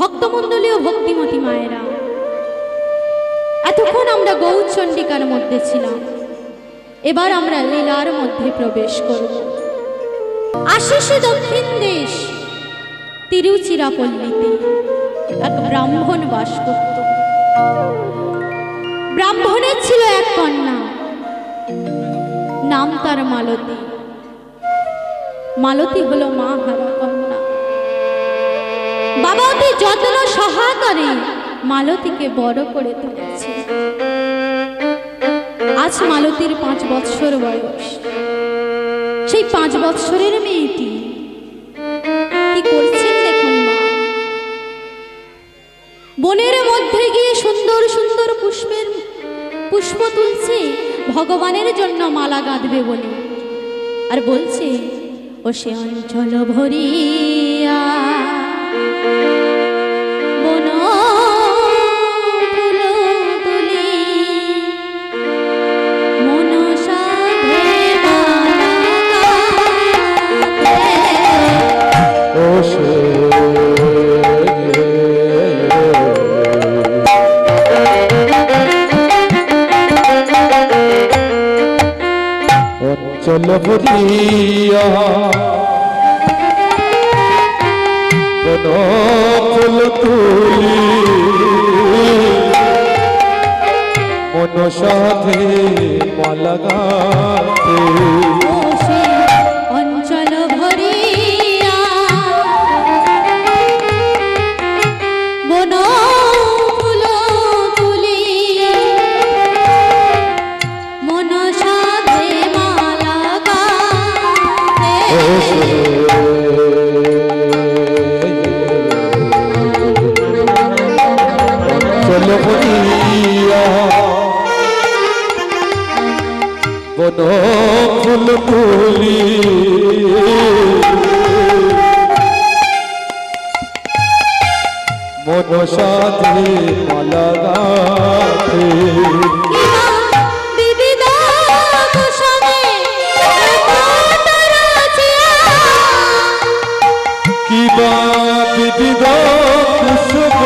ভক্তমণ্ডলী ও ভক্তিমতী মায়েরা, এতক্ষণ আমরা গৌরচণ্ডিকার মধ্যে ছিলাম। এবার আমরা লীলার মধ্যে প্রবেশ করব। আশিসে দক্ষিণ দেশ তিরুচিরাপল্লীতে এক ব্রাহ্মণ বাস করত। ব্রাহ্মণের ছিল এক কন্যা, নাম তার মালতী। মালতী হলো মা হারা কন্যা। বাবা অতি যত্ন সহকারে মালতীকে বড় করে তুলেছে। আজ মালতীর 5 বৎসর বয়স। সেই 5 বৎসরের মেয়েটি কি করছেন দেখুন মা। বনের মধ্যে গিয়ে সুন্দর সুন্দর পুষ্প তুলছে ভগবানের জন্য মালা গাঁথবে বলে, আর বলছে ও সে অঞ্চল ভরিয়া বন ফুল তুলি মনসা ও সে অঞ্চল ভরিয়া বন ফুল তুলি মনসা মালা গাঁথে অঞ্চল ভরিয়া বন ফুল তুলি মনসা মালা গাঁথে অঞ্চল ভরিয়া বন ফুল তুলি মনসা মালা গাঁথে কিবা বিবিধ কুসুম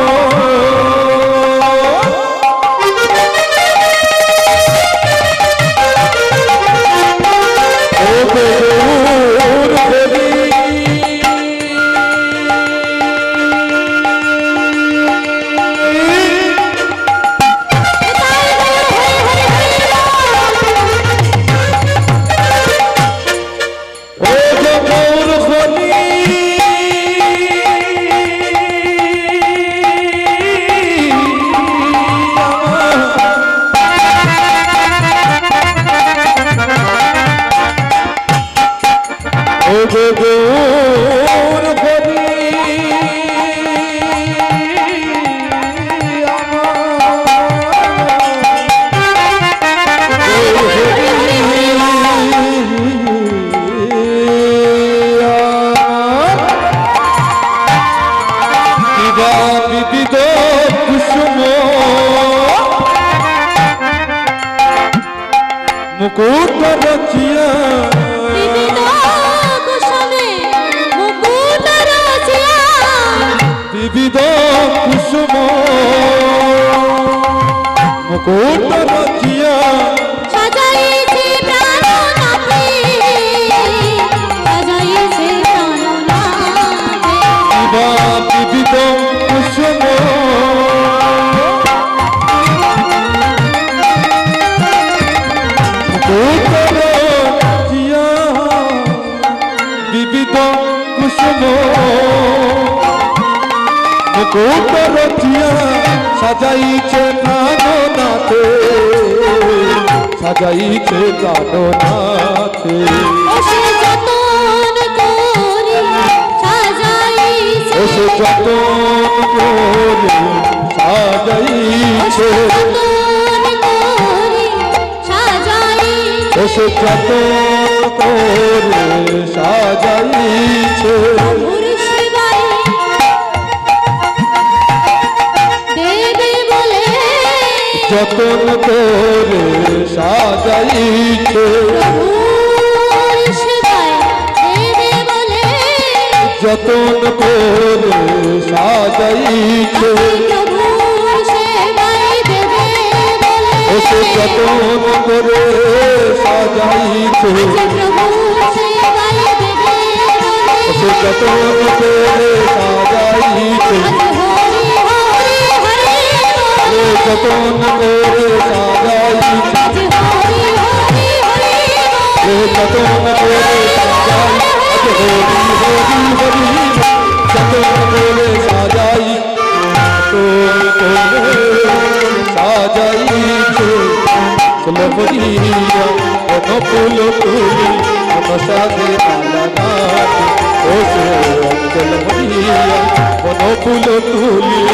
মুকুট রচিয়া বিবিধ কুসুম মুকুট রচিয়া সাজাইছে প্রাণনাথে সাজাইছে প্রাণনাথে কিবা বিবিধ কুসুম বিবিধ কুসুম মুকুট রচিয়া সাজাইছে প্রাণনাথে সাজাইছে প্রাণনাথে ওসে যতন করে সাজাইছে ওসে যতন করে সাজাইছে ওসে যতন করে সাজাইছে যতন করে সাজাইছে যতন করে সাজাইছে প্রভুর সেবায় দেবে বলে ও সে যতন করে সাজাইছে প্রভুর সেবায় দেবে বলে ও সে যতন করে সাজাইছে হরি হরি হরি ও যতন করে সাজাইছে হরি হরি হরি ও যতন করে সাজাইছে হরি হরি হরি যতন করে সাজাই সাজাইছে ফুলবরিয়া কোন ফুল তুলি কোন সাথে মালা ও সে ফুলবরিয়া কোন ফুল তুলি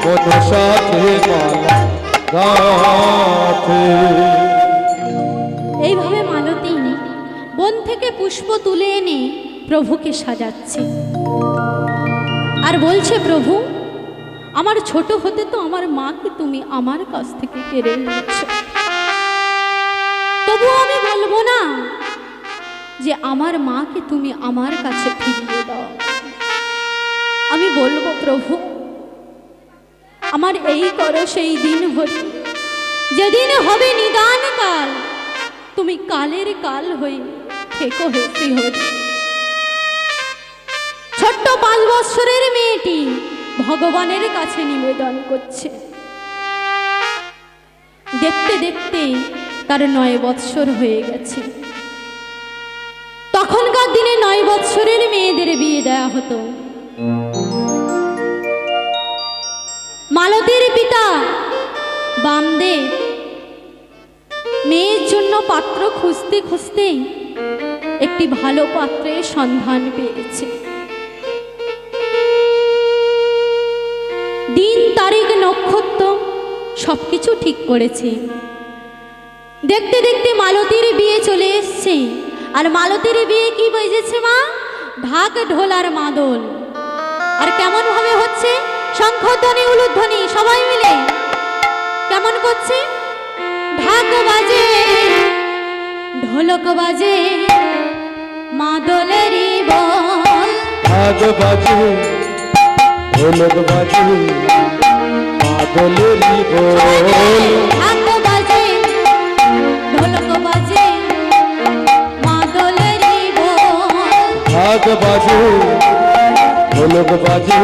কোন সাথে মালা গাথে। এইভাবে মালতী বন থেকে পুষ্প তুলে এনে প্রভুকে সাজাচ্ছে আর বলছে, প্রভু আমার ছোট হতে তো আমার মাকে তুমি আমার কাছ থেকে কেড়ে নিয়েছ, তবুও আমি বলবো না যে আমার মাকে তুমি আমার কাছে ফিরিয়ে দাও। আমি বলবো, প্রভু আমার এই করো সেই দিন হতে, যেদিন হবে নিদান কাল, তুমি কালের কাল হয়ে থেকো হে শ্রীহরি। ছোট্ট 5 বৎসরের মেয়েটি ভগবানের কাছে নিবেদন করছে। দেখতে দেখতে তার 9 বৎসর হয়ে গেছে। তখনকার দিনে 9 বৎসরের মেয়েদের বিয়ে দেওয়া হতো। মালতীর পিতা বামদেব মেয়ের জন্য পাত্র খুঁজতে খুঁজতে একটি ভালো পাত্রের সন্ধান পেয়েছে। দিন তারিখ নক্ষত্র সবকিছু ঠিক করেছে। দেখতে দেখতে মালতীর বিয়ে চলে এসছে। আর মালতীর বিয়ে কি বেজেছে মা? ঢাক ঢোল আর মাদল। আর কেমন ভাবে হচ্ছে? শঙ্খধ্বনি উলুধ্বনি সবাই মিলে কেমন করছে? ঢাক বাজে, ঢোলক বাজে, মাদলেরই বল। ঢাক বাজে, ঢোলক বাজে, মাদলেরই বল। ঢাক বাজে, ঢোলক বাজে, মাদলেরই বল। ঢাক বাজে, ঢোলক বাজে,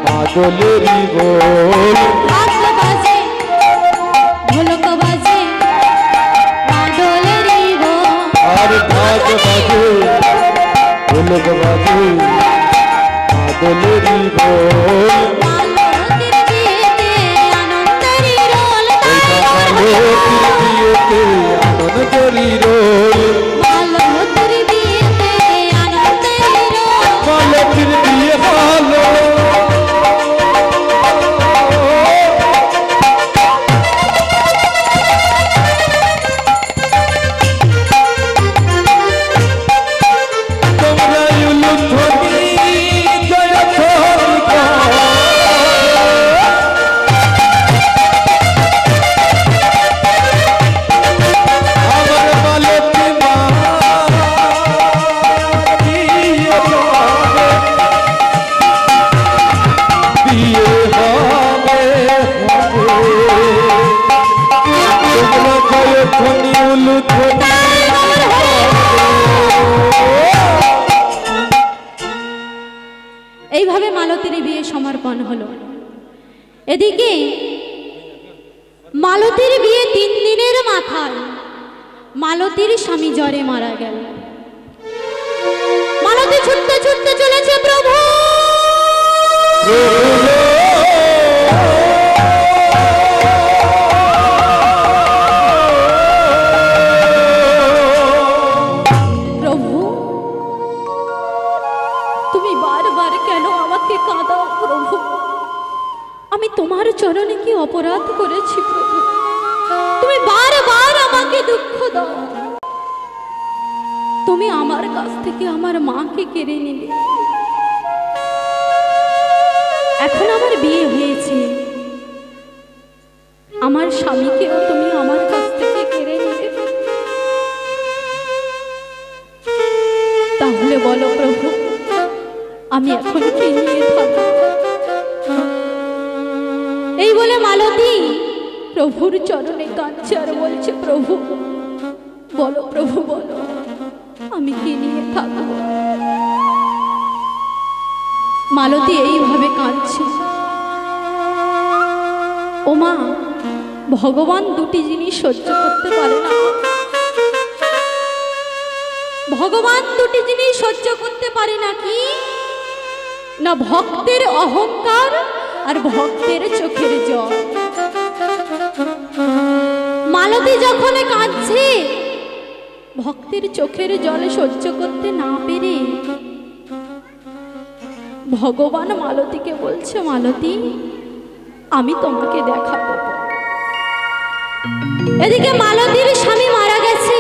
মাদলেরই বল। ঢাক বাজে, ঢোলক বাজে, মাদলেরই বল। আর ঢাক বাজে, ঢোলক বাজে, মাদলেরই বল। মালতীর বিয়েতে আনন্দেরই রোল। মালতীর বিয়েতে আনন্দেরই রোল। মালতীর বিয়েতে আনন্দেরই রোল। মালতীর বিয়ে ভালো। তোমরা উলুধ্বনি জয়ধ্বনি কর। আমার মালতী মা বিয়ে হবে, বিয়ে হবে, তোমরা জয়ধ্বনি উলুধ্বনি। এইভাবে মালতীর বিয়ে সমর্পণ হলো। এদিকে মালতীর বিয়ে 3 দিনের মাথায় মালতীর স্বামী জ্বরে মারা গেল। মালতী ছুটতে ছুটতে চলেছে, প্রভু প্রভু তুমি বারবার কেন আমাকে কাঁদাও প্রভু? আমি তোমার চরণে কি অপরাধ করেছি প্রভু? তুমি বারবার আমাকে দুঃখ দাও। তুমি আমার কাছ থেকে আমার মাকে কেড়ে নিলে। এখন আমার বিয়ে হয়েছে, আমার স্বামীকেও তুমি আমার কাছ থেকে কেড়ে নিলে। তাহলে বলো প্রভু, আমি এখন কি নিয়ে থাকবো? এই বলে মালতী প্রভুর চরণে কাঁদছে আর বলছে, প্রভু বলো, প্রভু বলো, আমি কি নিয়ে থাকবো? মালতী এইভাবে কাঁদছে। ও মা, ভগবান দুটি জিনিস সহ্য করতে পারে না। ভগবান দুটি জিনিস সহ্য করতে পারে না, কি না ভক্তের অহংকার আর ভক্তের চোখের জল। মালতী যখন কাঁদছে, ভক্তের চোখের জল সহ্য করতে না পেরে ভগবান মালতীকে বলছে, মালতী আমি তোমাকে দেখা দেব। এদিকে মালতীর স্বামী মারা গেছে,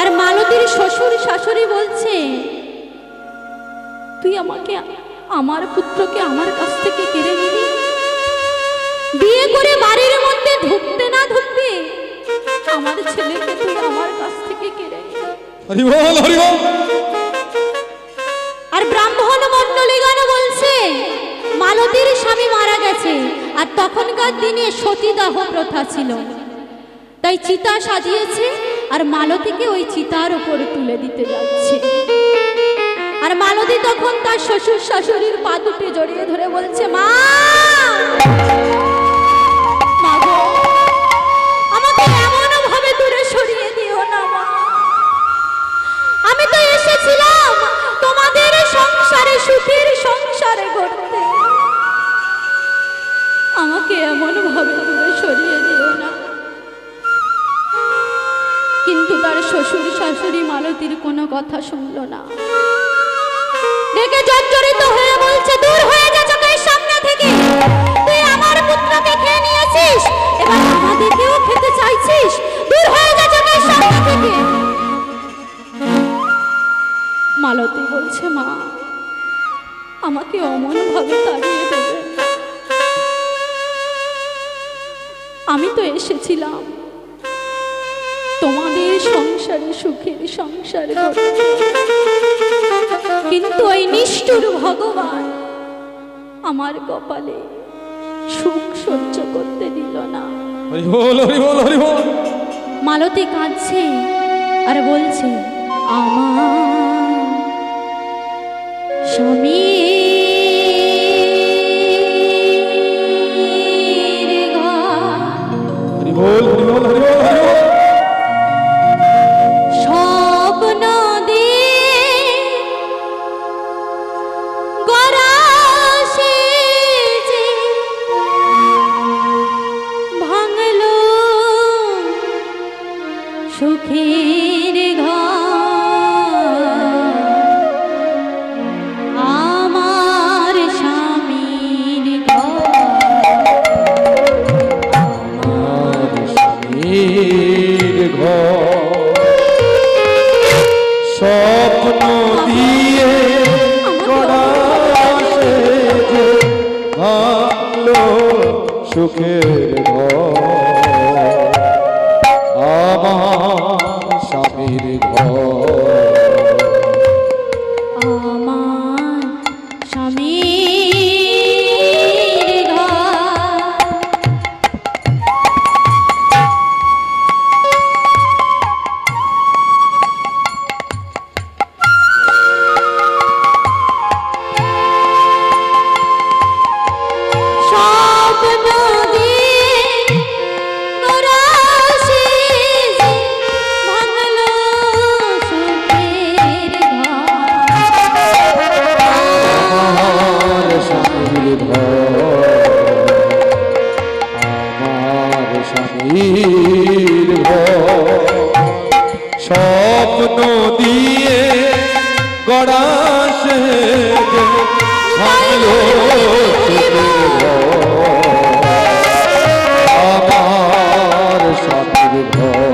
আর মালতীর শ্বশুর শাশুড়ি বলছে, তুই আমাকে, আমার পুত্রকে আমার কাছ থেকে কেড়ে নিলি, বিয়ে করে বাড়ির মধ্যে ঢুকতে না ঢুকতে আমার ছেলেকে তুই আমার কাছ থেকে কেড়ে নিলি। হরি বল, হরি বল। আর ব্রাহ্মণ মণ্ডলীগণ বলছে, মালতীর স্বামী মারা গেছে, আর তখনকার দিনে সতীদাহ প্রথা ছিল, তাই চিতা সাজিয়েছে আর মালতীকে ওই চিতার উপর তুলে দিতে যাচ্ছে। আর মালতী তখন তার শ্বশুর শাশুড়ির পা দুটি জড়িয়ে ধরে বলছে, মা গো, আমাকে এমন ভাবে দূরে সরিয়ে দিও না মা, আমি তো এসেছিলাম তোমাদের সংসারে, সুখের সংসারে গড়তে, আমাকে এমন ভাবে দূরে সরিয়ে দিও না। কিন্তু তার শ্বশুর শাশুড়ি মালতীর কোনো কথা শুনল না, রেগে জর্জরিত হয়ে বলছে, দূর হয়ে যা চোখের সামনে থেকে, তুই আমার পুত্রকে খেয়ে নিয়েছিস, এবার আমাদেরকেও খেতে চাইছিস, দূর হয়ে যা চোখের সামনে থেকে। মালতী বলছে, মা আমাকে অমন ভাবে তাড়িয়ে দেবে, আমি তো এসেছিলাম তোমাদের সংসারে, সুখের সংসার করতে, কিন্তু ওই নিষ্ঠুর ভগবান আমার কপালে সুখ সহ্য করতে দিল না। হরি বল, হরি বল, হরি বল। মালতী কাঁদছে আর বলছে, আমার স্বামী হরি বল, হরি বল, হরি বল, হরি বল। স্বপ্ন দিয়ে গড়া সেজে ভাঙলো সুখের ঘর, আমার স্বামীর ঘর, আমার স্বামীর ঘর, স্বপ্ন দিয়ে গড়া সেজে ভাঙলো সুখের ঘর, আমার স্বামীর ঘর, আমার স্বামীর ঘর। স্বপ্ন দিয়ে গড়া সেজে ভাঙলো সুখের ঘর, আমার স্বামীর ঘর, আমার স্বামীর ঘর, স্বপ্ন দিয়ে গড়া সেজে ভাঙলো সুখের ঘর, আমার স্বামীর ঘর,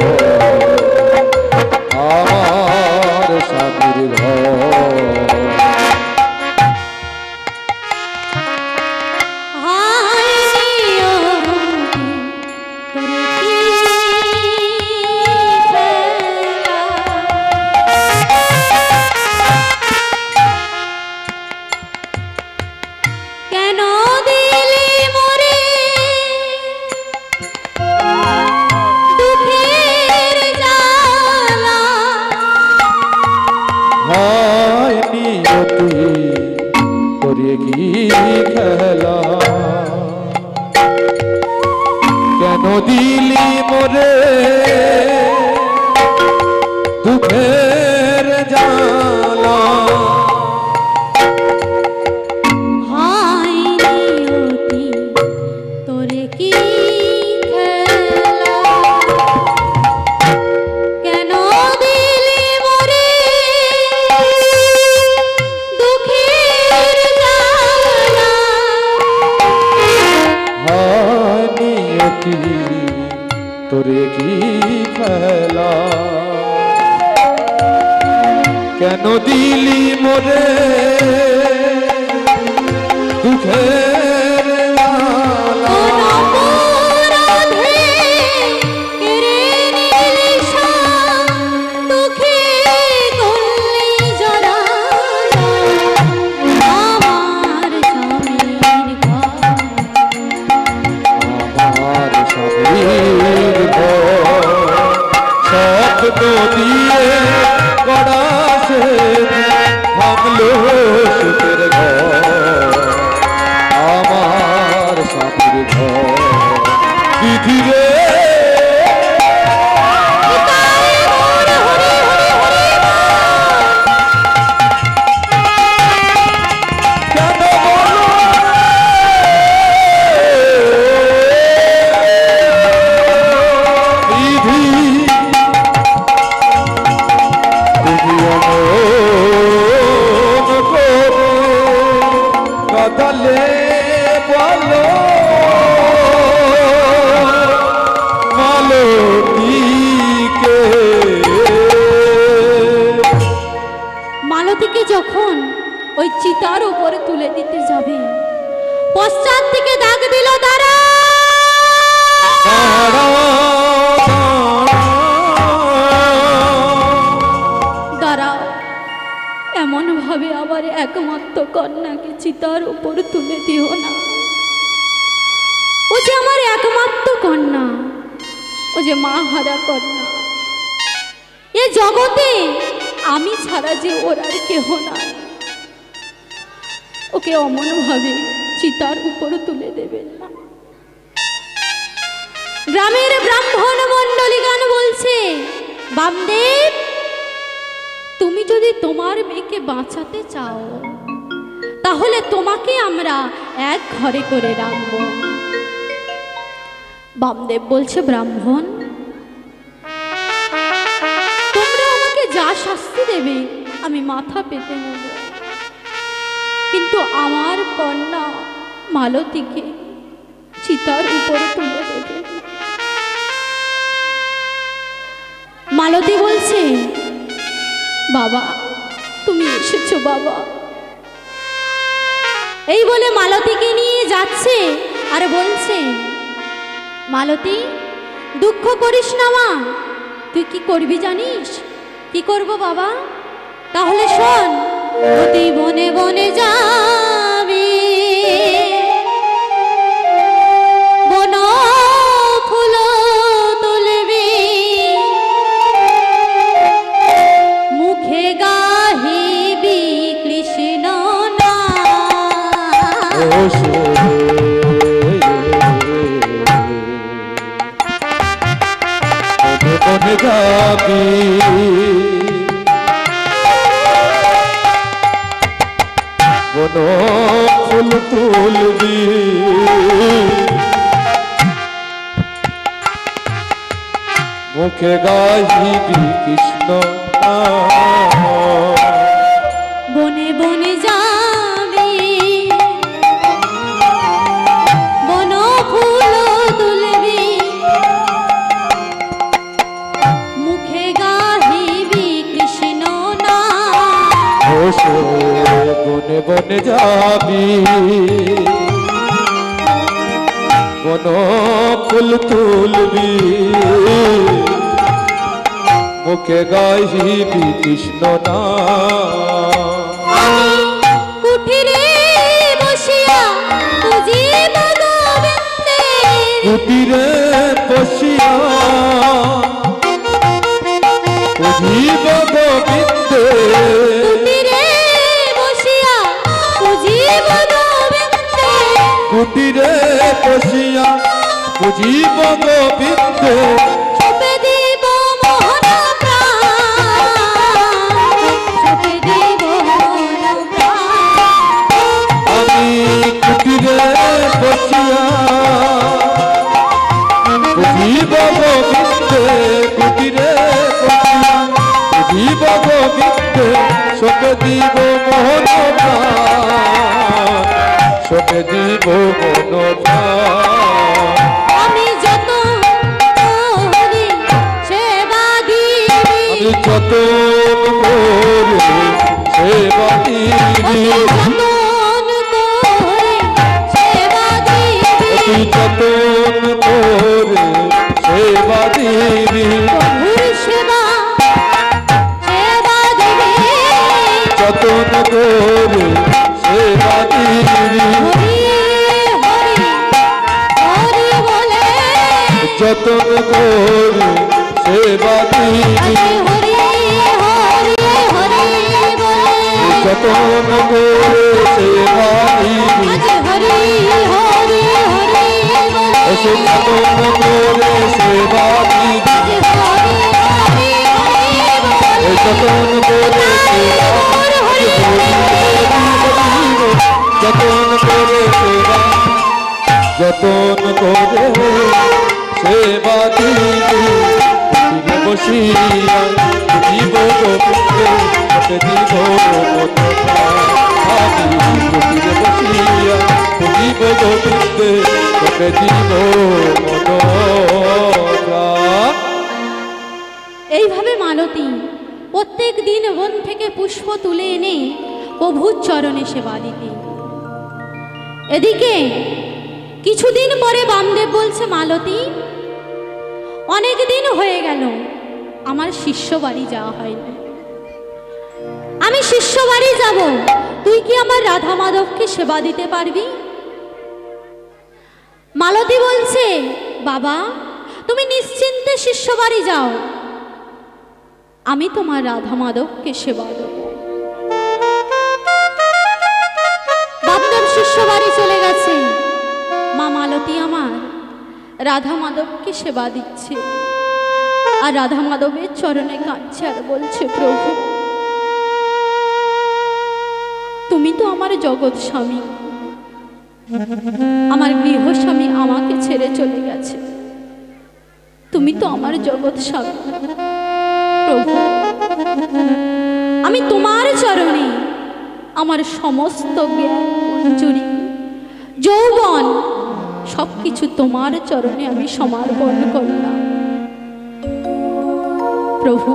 আমার স্বামীর ঘর। তোরে কি খেলা কেন দিলি মোরে দুঃখের জ্বালা হায় নিয়তি তোরে কি খেলা কেন দিলি মোরে দুঃখের জ্বালা হায় নিয়তি তোরে কি খেলা কেন দিলি মোরে দুঃখের জ্বালা অপরাধে কেড়ে নিলি সব দুঃখে করলি জড়ালা আমার স্বামীর ঘর আমার স্বামীর ঘর শব্দ দিয়ে গড়া সে ভাঙলো সুখের ঘর আমার স্বামীর ঘর বিধি রে কেন বলো বিধি বিধি অমন করে কাঁদালে বলো মালতীকে মালতীকে যখন ওই চিতার উপরে তুলে দিতে যাবে পশ্চাৎ থেকে ডাক দিল দাঁড়া দাঁড়াও এমন ভাবে আবার একমাত্র কন্যাকে চিতার উপর তুলে দিও না ও যে আমার একমাত্র কন্যা ও যে মা হারা কন্যা এ জগতে আমি ছাড়া যে ওর আর কেহ নাই ওকে অমন ভাবে চিতার উপর তুলে দেবেন না গ্রামের ব্রাহ্মণ মণ্ডলীগণ বলছে বামদেব তুমি যদি তোমার মেয়েকে বাঁচাতে চাও তাহলে তোমাকে আমরা এক ঘরে করে রাখব বামদেব বলছে ব্রাহ্মণ তোমরা আমাকে যা শাস্তি দেবে আমি মাথা পেতে নেব কিন্তু আমার কন্যা মালতীকে চিতার উপরে তুলে দেবে মালতী বলছে বাবা তুমি এসেছো বাবা এই বলে মালতীকে নিয়ে যাচ্ছে আর বলছে মালতী দুঃখ করিস না মা তুই কি করবি জানিস কি করব বাবা তাহলে শোন তুই বনে বনে যাবি বন ফুল তুলবি মুখে গাহিবি কৃষ্ণ বনে যাবি বন ফুল তুলবি মুখে গাহিবি কৃষ্ণ বনে বনে যাবি বন ফুল তুলবি মুখে গাহিবি কৃষ্ণ নাম বনে বনে যাবি বন ফুল তুলবি মুখে গাহিবি কৃষ্ণ নাম কুঠিরে বসিয়া বুঝিব গোবিন্দের কুটিরে বসিয়া বুঝিব গোবিন্দে কুঠিরে বসিয়া বুঝিব কুটিরে বসিয়া বুঝিব গোবিন্দ সপে দিব মোহন প্রাণ, সপে দিব মোহন প্রাণ। আমি কুটিরে বসিয়া বুঝিব গোবিন্দ কুটিরে বসিয়া বুঝিব গোবিন্দ সপে দিব মোহন প্রাণ, সপে দিব মোহন প্রাণ। আমি যত করি সেবা দিবি, আমি যতন করে সেবা দিবি, যতন করে সেবা দিবি, অতি যতন করে সেবা দিবি, প্রভুর সেবা সেবা দিবি। যতন করে সেবা দিবি, হরি হরি হরি বলে যতন করে সেবা দিবি, হরি হরি হরি বলে যতন করে সেবা দিবি, আজ হরি হরি হরি বলে এসে যতন করে সেবা দিবি, আজ হরি হরি হরি বলে যতন করে সেবা যতন করে সেবা, যতন করে সেবা দিবি, কুটিরে বসিয়া বুঝিব গোবিন্দ সপে দিব মোহন প্রাণ। আমি কুটিরে বসিয়া বুঝিব গোবিন্দ সপে দিব মোহন প্রাণ। এইভাবে মালতী প্রত্যেক দিন বন থেকে পুষ্প তুলে এনে প্রভুর চরণে সেবা দিতে। এদিকে কিছুদিন পরে বামদেব বলছে, মালতী অনেক দিন হয়ে গেল আমার শিষ্য বাড়ি যাওয়া হয়নি, আমি শিষ্য বাড়ি যাব, তুই কি আমার রাধা মাধবকে সেবা দিতে পারবি? মালতী বলছে, বাবা তুমি নিশ্চিন্তে শিষ্য বাড়ি যাও, আমি তোমার রাধা মাধবকে সেবা দেব। বামদেব শিষ্য বাড়ি চলে গেছে, মা মালতী আমার রাধা মাধবকে সেবা দিচ্ছে আর রাধা মাধবের চরণে কাঁদছে আর বলছে, প্রভু তুমি তো আমার জগৎ স্বামী, আমার গৃহস্বামী আমাকে ছেড়ে চলে গেছে, তুমি তো আমার জগৎ স্বামী, প্রভু আমি তোমার চরণে আমার সমস্ত জ্ঞান মঞ্জুরি যৌবন সবকিছু তোমার চরণে আমি সমর্পণ করলাম। প্রভু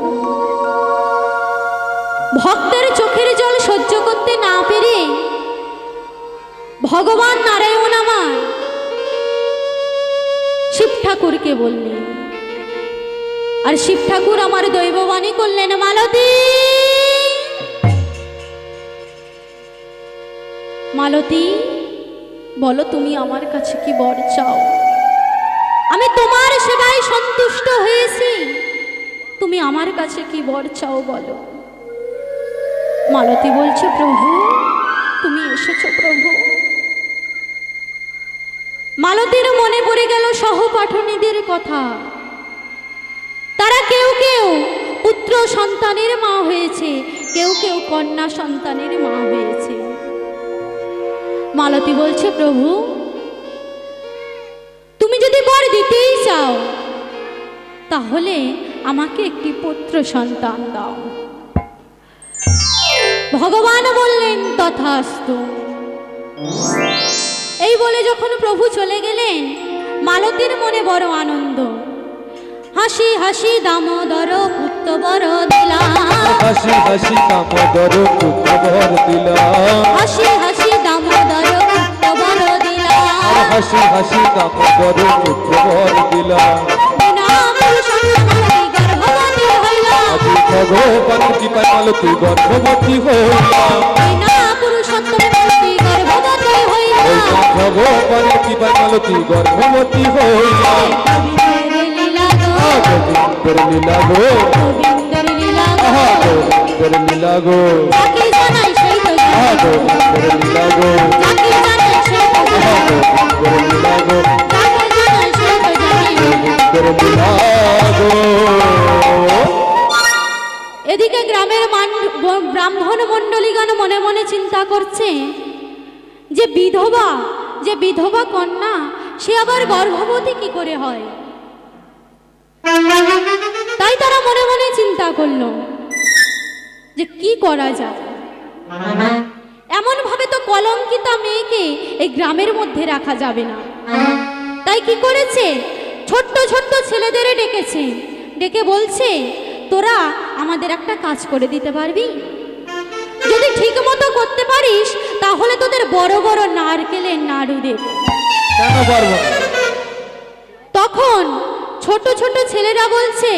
ভক্তের চোখের জল সহ্য করতে না পেরে ভগবান নারায়ণ আমার শিব ঠাকুরকে বললেন, আর শিব ঠাকুর আমার দৈববাণী করলেন, মালতী মালতী বলো তুমি আমার কাছে কি বর চাও? আমি তোমার সেবায় সন্তুষ্ট হয়েছি, তুমি আমার কাছে কি বর চাও বলো। মালতী বলছে, প্রভু তুমি এসেছো প্রভু। মালতীর মনে পড়ে গেল সহপাঠনীদের কথা, তারা কেউ কেউ পুত্র সন্তানের মা হয়েছে, কেউ কেউ কন্যা সন্তানের মা হয়েছে। মালতী বলছে, প্রভু তুমি যদি বর দিতেই চাও তাহলে আমাকে একটি পুত্র সন্তান দাও। ভগবান বললেন, তথাস্তু। এই বলে যখন প্রভু চলে গেলেন, মালতীর মনে বড় আনন্দ। হাসি হাসি দামোদর পুত্র বর দিলাম, হাসি হাসি দামোদর পুত্র বর দিলাম, হাসি হাসি দামোদর পুত্র বর দিলাম, হাসি হাসি দামোদর পুত্র বর দিলাম। আজি ভগবান কৃপায় মালতী গর্ভবতী হইলাম, ভগবানের কৃপায় মালতী গর্ভবতী হইলাম। গোবিন্দের লীলা গো, গোবিন্দের লীলা গোবিন্দের লীলা গো, যাকে জানাই সেই তো গোবিন্দের লীলা গো, যাকে জানাই সেই তো বলছে যে বিধবা কন্যা সে আবার গর্ভবতী কি করে হয়। তাই তারা মনে মনে চিন্তা করলো যে কি করা যায়, এমন ভাবে তো কলঙ্কিতা মেয়েকে এই গ্রামের মধ্যে রাখা যাবে না। তাই কি করেছে, ছোট্ট ছোট্ট ছেলেদের ডেকেছে, ডেকে বলছে তোরা আমাদের একটা কাজ করে দিতে পারবি, যদি ঠিক মতো করতে পারিস তাহলে তোদের বড় বড় নারকেলের নাড়ু দেব। কেন পারবো? তখন ছোট ছোট ছেলেরা বলছে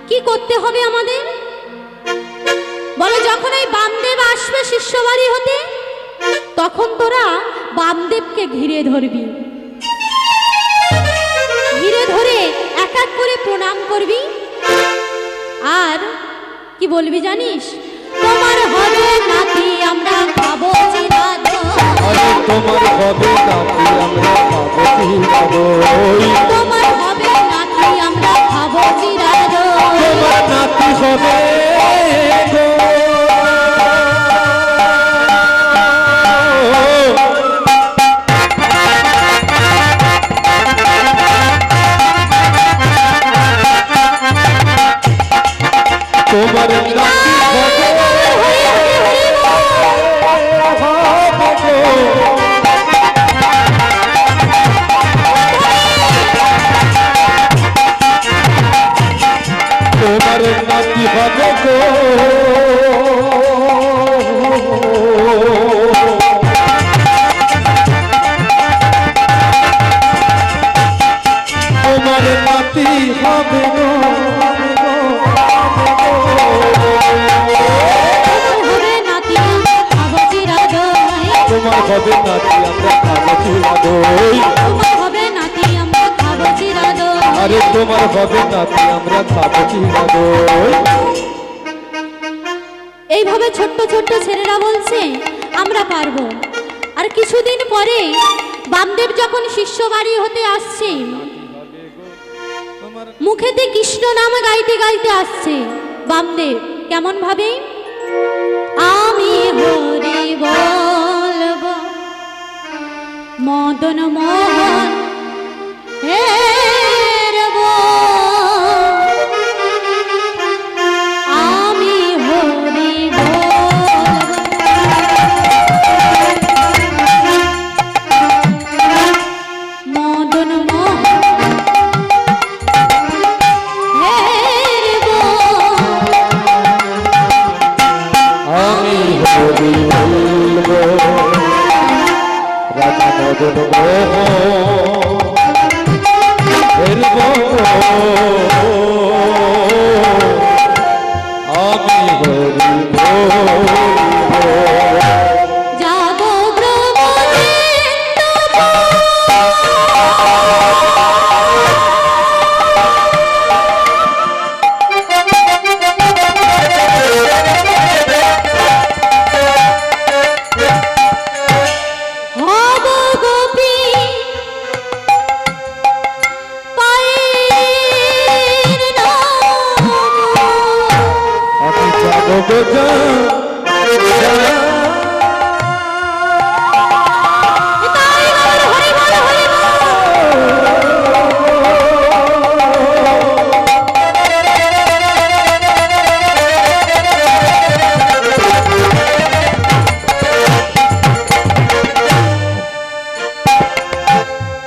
কি করতে হবে আমাদের, বলে যখন এই বামদেব আসবে শিষ্য বাড়ি হতে তখন তোরা বামদেবকে ঘিরে ধরবি, ঘিরে ধরে এক এক করে প্রণাম করবি। আর কি বলবি জানিস, তোমার হবে নাতি আমরা খাবো চিরাদই, আরে তোমার হবে নাতি আমরা খাবো চিরাদই, তোমার হবে নাতি আমরা খাবো চিরাদই, তোমার নাতি হবে গো। তোমার নাতি হবে তোমার নাতি হবে গো। তোমার নাতি হবে গো, হবে নাতি আমরা খাবো চিরাদই, তোমার হবে নাতি আমরা খাবো চিরাদই, তোমার হবে নাতি আমরা খাবো চিরাদই। আরে তোমার হবে নাতি আমরা খাবো চিরাদই। এইভাবে ছোট্ট ছোট্ট ছেলেরা বলছে আমরা পারবো। আর কিছুদিন পরে বামদেব যখন শিষ্য বাড়ি হতে আসছে, মুখেতে কৃষ্ণ নাম গাইতে গাইতে আসছে বামদেব, কেমন ভাবে, আমি হরি বলব মদন মোহন হেরব, আমি হরি বলব মদন মোহন হেরব, আমি হরি বলবো রাধা মদন হেরব, আমি হরি বলবো। যাব ব্রহ্মদেব হব গোপী পায়ের নাম, আমি যাব গো তাই বল হরি বল হরি বল।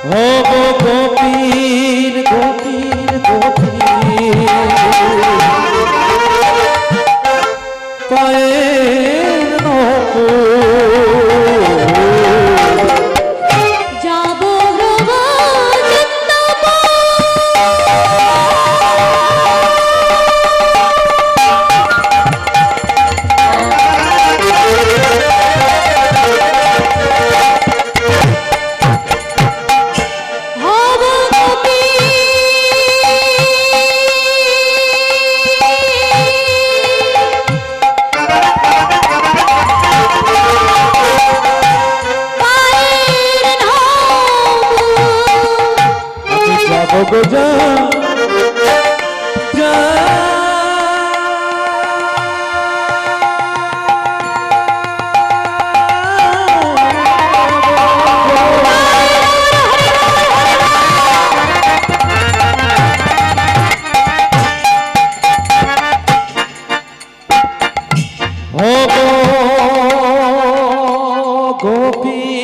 হব গোপীর গোপীর গোপীর পায়ের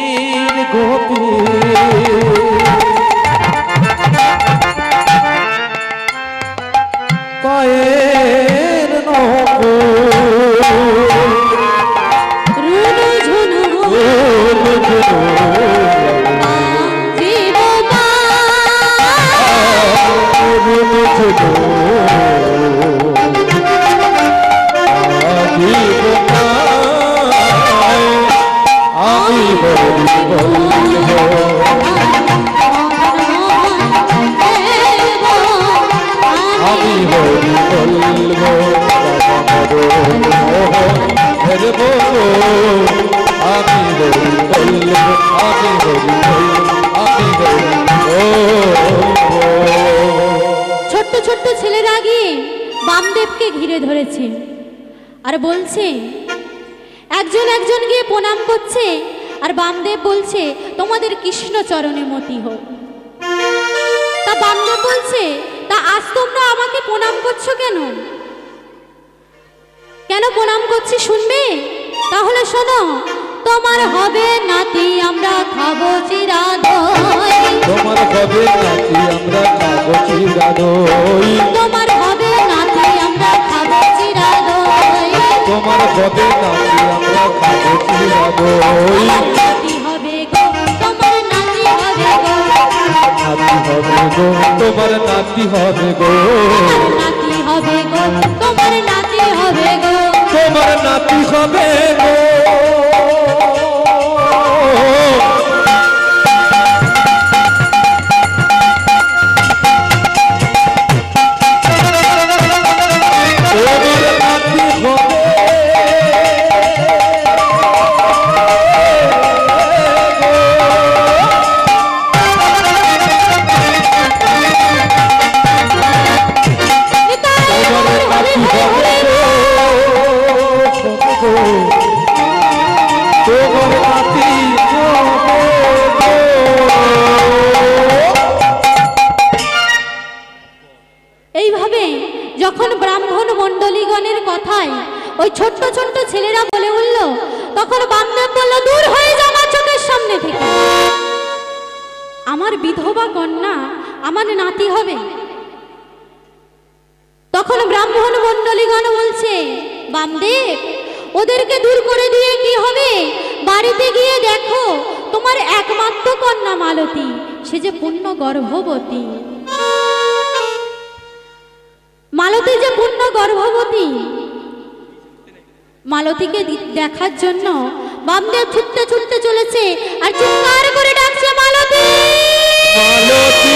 গতির গতি পায়ের নৌকো রুনু ঝুনু জীব আমি আমি হরি বলবো হরে বলবো আমি হরি বলবো আমি হরি বলবো আমি হরি বলবো। ছোট্ট ছোট্ট ছেলেরা গিয়ে বামদেবকে ঘিরে ধরেছে আর বলছে, একজন একজন গিয়ে প্রণাম করছে আর বামদেব বলছে তোমাদের কৃষ্ণ চরণে মতি হোক। তা বামদেব বলছে, তা আজ তোমরা আমাকে প্রণাম করছো কেন? কেন প্রণাম করছি শুনবে? তাহলে শোনো, তোমার হবে নাতি আমরা খাবো চিরা দই। তোমার হবে নাতি আমরা খাবো চিরা দই। তোমার হবে নাতি আমরা খাবো চিরা দই। তোমার হবে নাতি আমরা খাবো চিরা দই। নাতি হবে গো তোমার নাতি হবে গো। নাতি হবে গো তোমার নাতি হবে গো। নাতি হবে গো তোমার নাতি হবে গো। তোমার নাতি হবে গো। এইভাবে যখন ব্রাহ্মণ মণ্ডলীগণের কথায় ওই ছোট্ট ছোট্ট ছেলেরা বলে উঠল, তখন বামদেব বলল, দূর হয়ে যা আমার চোখের সামনে থেকে। আমার বিধবা কন্যা আমার নাতি হবে। তখন ব্রাহ্মণ মণ্ডলীগণ বলছে, বামদেব ওদেরকে দূর করে দিয়ে কি হবে? বাড়িতে গিয়ে দেখো তোমার একমাত্র কন্যা মালতী, সে যে পূর্ণ গর্ভবতী। মালতী যে পূর্ণ গর্ভবতী, মালতীকে দেখার জন্য বামদেব ছুটতে ছুটতে চলেছে আর চিৎকার করে ডাকছে, মালতী মালতী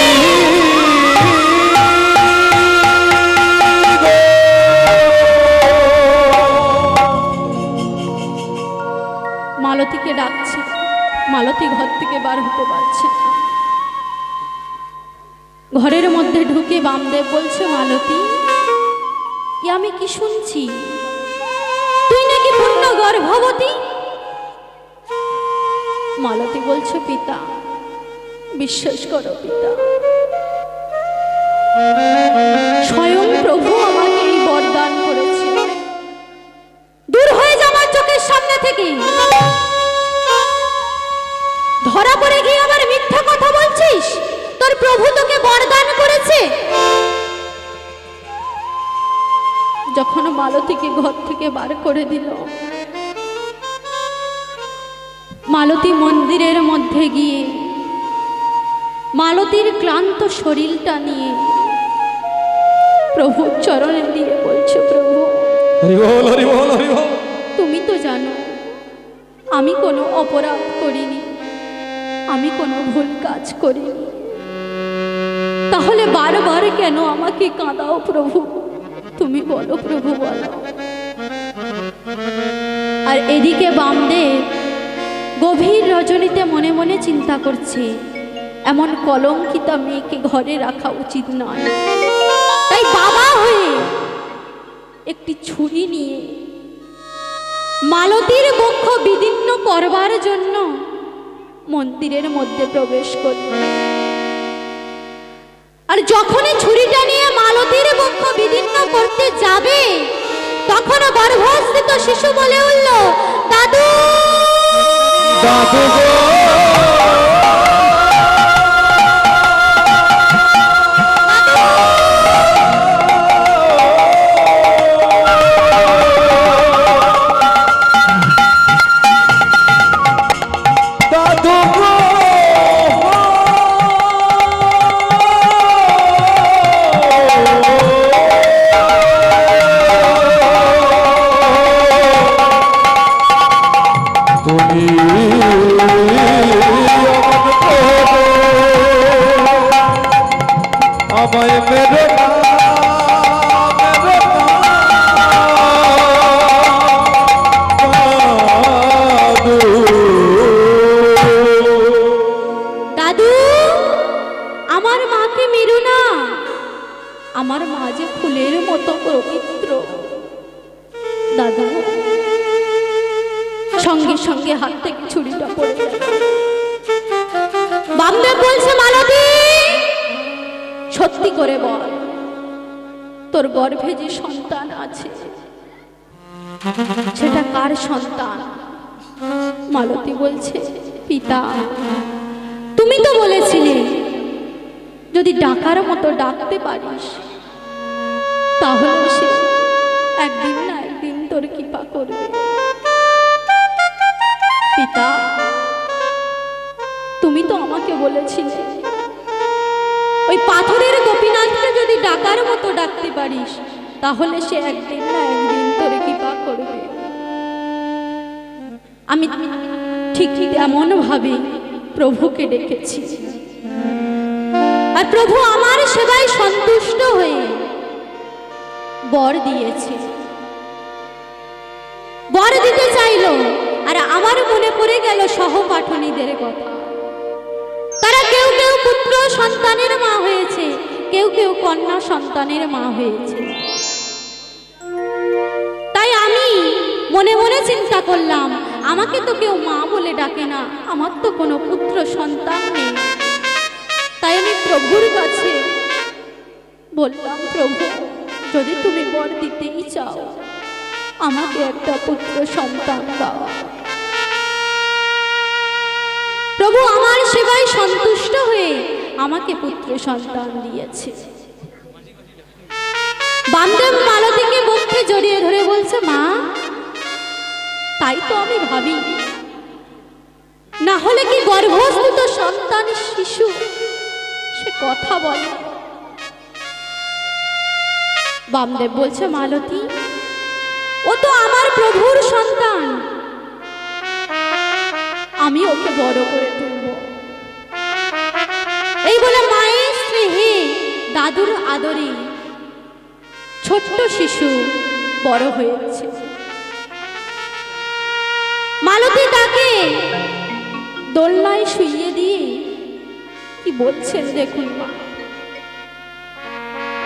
মালতীকে ডাকছে। মালতী ঘর থেকে বার হতে পারছে না। ঘরের মধ্যে ঢুকে বামদেব বলছে, মালতী আমি কি শুনছি, তুই নাকি পূর্ণ গর্ভবতী? মালতী বলছে, পিতা বিশ্বাস করো পিতা, স্বয়ং প্রভু আমাকে এই বরদান করেছে। দূর হয়ে যা আমার চোখের সামনে থেকে। ধরা পড়ে গিয়ে আবার মিথ্যা কথা বলছিস? তোর প্রভু তোকে বরদান করেছে। যখন মালতীকে ঘর থেকে বার করে দিল, মালতী মন্দিরের মধ্যে গিয়ে মালতীর ক্লান্ত শরীরটা নিয়ে প্রভুর চরণে দিয়ে বলছে, প্রভু হরি বল হরি বল হরি বল। তুমি তো জানো আমি কোনো অপরাধ করিনি, আমি কোনো ভুল কাজ করিনি, তাহলে বারবার কেন আমাকে কাঁদাও প্রভু? তুমি বলো প্রভু বলো। আর এদিকে বামদেব গভীর রজনীতে মনে মনে চিন্তা করছে, এমন কলঙ্কিতা মেয়েকে ঘরে রাখা উচিত নয়। তাই বাবা হয়ে একটি ছুরি নিয়ে মালতীর বক্ষ বিদীর্ণ করবার জন্য মন্দিরের মধ্যে প্রবেশ করল। আর যখনই ছুরিটা নিয়ে মালতীর বক্ষ বিদীর্ণ করতে যাবে, তখন গর্ভস্থিত শিশু বলে উঠল, দাদু দাদু গো দুধের মতো পবিত্র। দাদু সঙ্গে সঙ্গে হাত থেকে ছুরিটা পড়ে গেল। বামদেব বলছে, মালতী সত্যি করে বল, তোর গর্ভে যে সন্তান আছে সেটা কার সন্তান? মালতী বলছে, পিতা তুমি তো বলেছিলে যদি ডাকার মতো ডাকতে পারিস তাহলে সে একদিন না একদিন তোর কৃপা করবে। পিতা তুমি তো আমাকে বলেছিলে ওই পাথরের গোপীনাথকে যদি ডাকার মতো ডাকতে পারিস তাহলে সে একদিন না একদিন তোর কৃপা করবে। আমি ঠিক ঠিক এমন ভাবে প্রভুকে ডেকেছি, আর প্রভু আমার সেবায় সন্তুষ্ট হয়ে বর দিয়েছে। বর দিতে চাইল, আর আমার মনে পড়ে গেল সহপাঠনীদের কথা। তারা কেউ কেউ পুত্র সন্তানের মা হয়েছে, কেউ কেউ কন্যা সন্তানের মা হয়েছে। তাই আমি মনে মনে চিন্তা করলাম, আমাকে তো কেউ মা বলে ডাকে না, আমার তো কোনো পুত্র সন্তান নেই। তাই আমি প্রভুর কাছে বললাম, প্রভু যদি তুমি বর দিতেই চাও আমাকে একটা পুত্র সন্তান দাও। প্রভু আমার সেবায় সন্তুষ্ট হয়ে আমাকে পুত্র সন্তান দিয়েছে। বামদেব মালতীকে বক্ষে জড়িয়ে ধরে বলছে, মা তাই তো আমি ভাবি, না হলে কি গর্ভস্থিত সন্তান শিশু সে কথা বলে? বামদেব বলছে, মালতী ও তো আমার প্রভুর সন্তান, আমি ওকে বড় করে তুলব। এই বলে মায়ের স্নেহে দাদুর আদরে ছোট্ট শিশু বড় হয়েছে। মালতী তাকে দোলনায় শুইয়ে দিয়ে কি বলছেন দেখুন মা।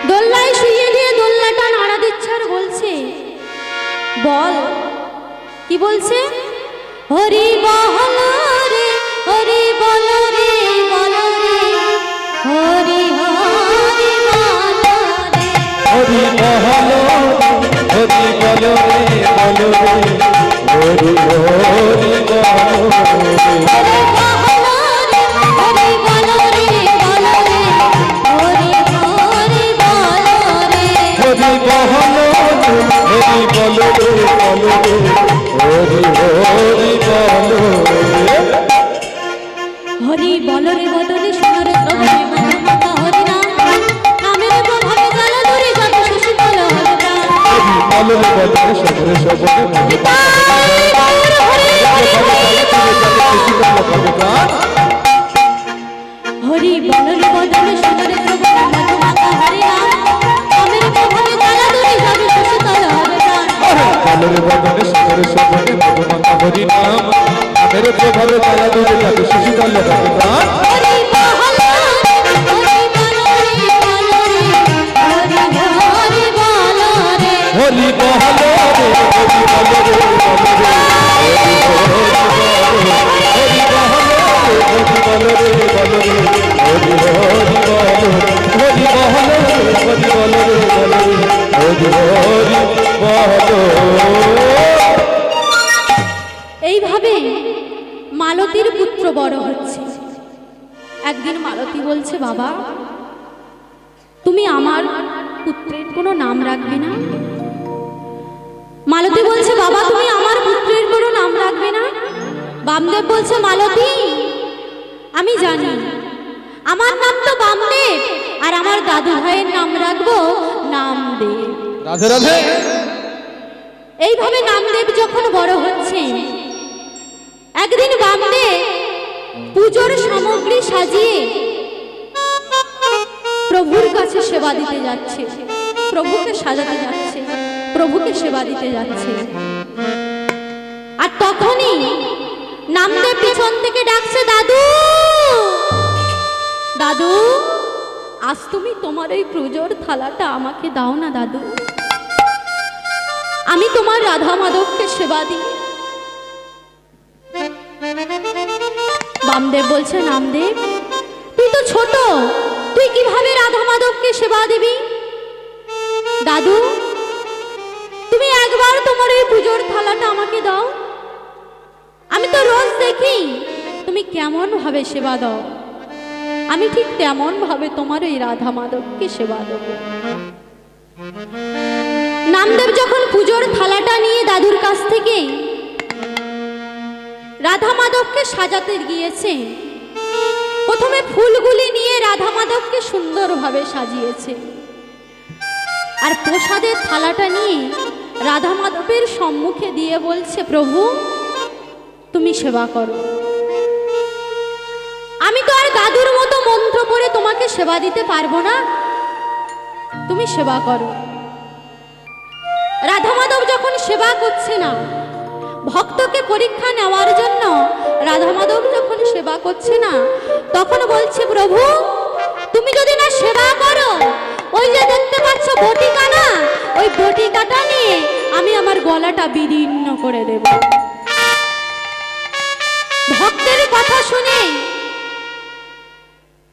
দোলনায় শুইয়ে দিয়ে দোলনাটা নাড়া দিচ্ছে আর বলছে, বল কি বলছে? হরি বল রে, হরি বল রে, বল রে, হরি হরি বল রে, হরি বল হরি বল রে, বল রে, হরি হরি বল রে, হরি বল রে, হরি বল রে, বল রে, হরি হরি বল রে, হরি বল হরি বল রে, বল রে, হরি হরি বল রে। হরি বলরে বদলে সোনার শ্রবণে মধুমাখা হরি নাম, নামের প্রভাবে জালা ধরে যত শিশুকাল হবে প্রাণ। হরি বল রে বদলে সবরে সবরে মধুমাখা হরি বলরে বদলে সোনার শ্রবণে মধুমাখা হরি নাম, নামের প্রভাবে জালা ধরে যত শিশুকাল হবে প্রাণ। বলরে বদলে সবরে সবরে মধুমাখা হরি নাম, নামের প্রভাবে জালা ধরে যত শিশুকাল হবে প্রাণ। হরি বল রে, হরি বল রে, বল রে, হরি হরি বল রে, হরি বল রে, হরি বল রে, বল রে, হরি বল রে, হরি বল রে, বল রে, হরি হরি বল, হরি বল রে, হরি বল রে, বল রে, হরি হরি বল। এইভাবে মালতীর পুত্র বড় হচ্ছে। একদিন মালতী বলছে, বাবা তুমি আমার পুত্রের কোনো নাম রাখবে না? মালতী বলছে, বাবা তুমি আমার পুত্রের কোনো নাম রাখবে না? বামদেব বলছে, মালতী আমি জানি আমার নাম তো বামদেব, আর আমার দাদু ভাইয়ের নাম রাখবো নামদেব। রাধে রাধে। এইভাবে নামদেব যখন বড় হচ্ছে, একদিন বামদেব পুজোর সামগ্রী সাজিয়ে প্রভুর কাছে সেবা দিতে যাচ্ছে, প্রভুকে সাজাতে যাচ্ছে, প্রভুকে সেবা দিতে যাচ্ছে। আর তখনই নামদেব পিছন থেকে ডাকছে, দাদু দাদু আজ তুমি তোমার ওই পুজোর থালাটা আমাকে দাও না দাদু, আমি তোমার রাধা মাধবকে সেবা দিই। বামদেব বলছে, নামদেব তুই তো ছোট, তুই কিভাবে রাধা মাধবকে সেবা দিবি? দাদু তুমি একবার তোমার এই পুজোর থালাটা আমাকে দাও, আমি তো রোজ দেখি তুমি কেমন ভাবে সেবা দাও, আমি ঠিক তেমন ভাবে তোমার এই রাধা মাধবকে সেবা দেব। নামদেব যখন পুজোর থালাটা নিয়ে দাদুর কাছ থেকে রাধা মাধবকে সাজাতে গিয়েছে, প্রথমে ফুলগুলি নিয়ে রাধা মাধবকে সুন্দরভাবে সাজিয়েছে, আর প্রসাদের থালাটা নিয়ে রাধা মাধবের সম্মুখে দিয়ে বলছে, প্রভু তুমি সেবা করো, আমি তো আর দাদুর মতো মন্ত্র পড়ে তোমাকে সেবা দিতে পারবো না, তুমি সেবা করো। রাধা মাধব যখন সেবা করছে না, ভক্তকে পরীক্ষা নেওয়ার জন্য রাধা মাধব যখন সেবা করছে না, তখন বলছে, প্রভু তুমি যদি না সেবা করো, ওই যে দেখতে পাচ্ছ বটিকা না, ওই বটিকাটা নিয়ে আমি আমার গলাটা বিদীর্ণ করে দেব। ভক্তের কথা শুনে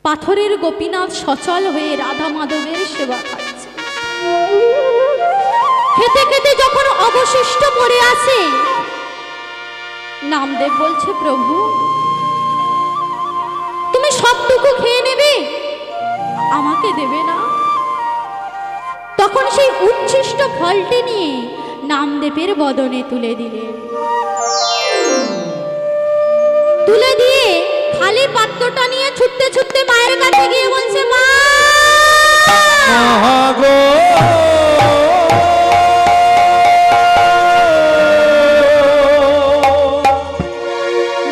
পাথরের গোপীনাথ সচল হয়ে রাধা মাধবের সেবা খাচ্ছে। খেতে খেতে যখন অবশিষ্ট পড়ে আছে, নামদেব বলছে, প্রভু তুমি সবটুকু খেয়ে নেবে, আমাকে দেবে না? তখন সেই উচ্ছিষ্ট ফলটি নিয়ে নামদেবের বদনে তুলে দিলেন। তুলে দিয়ে খালি পাত্রটা নিয়ে ছুটতে ছুটতে মায়ের কাছে গিয়ে বলছে, মা গো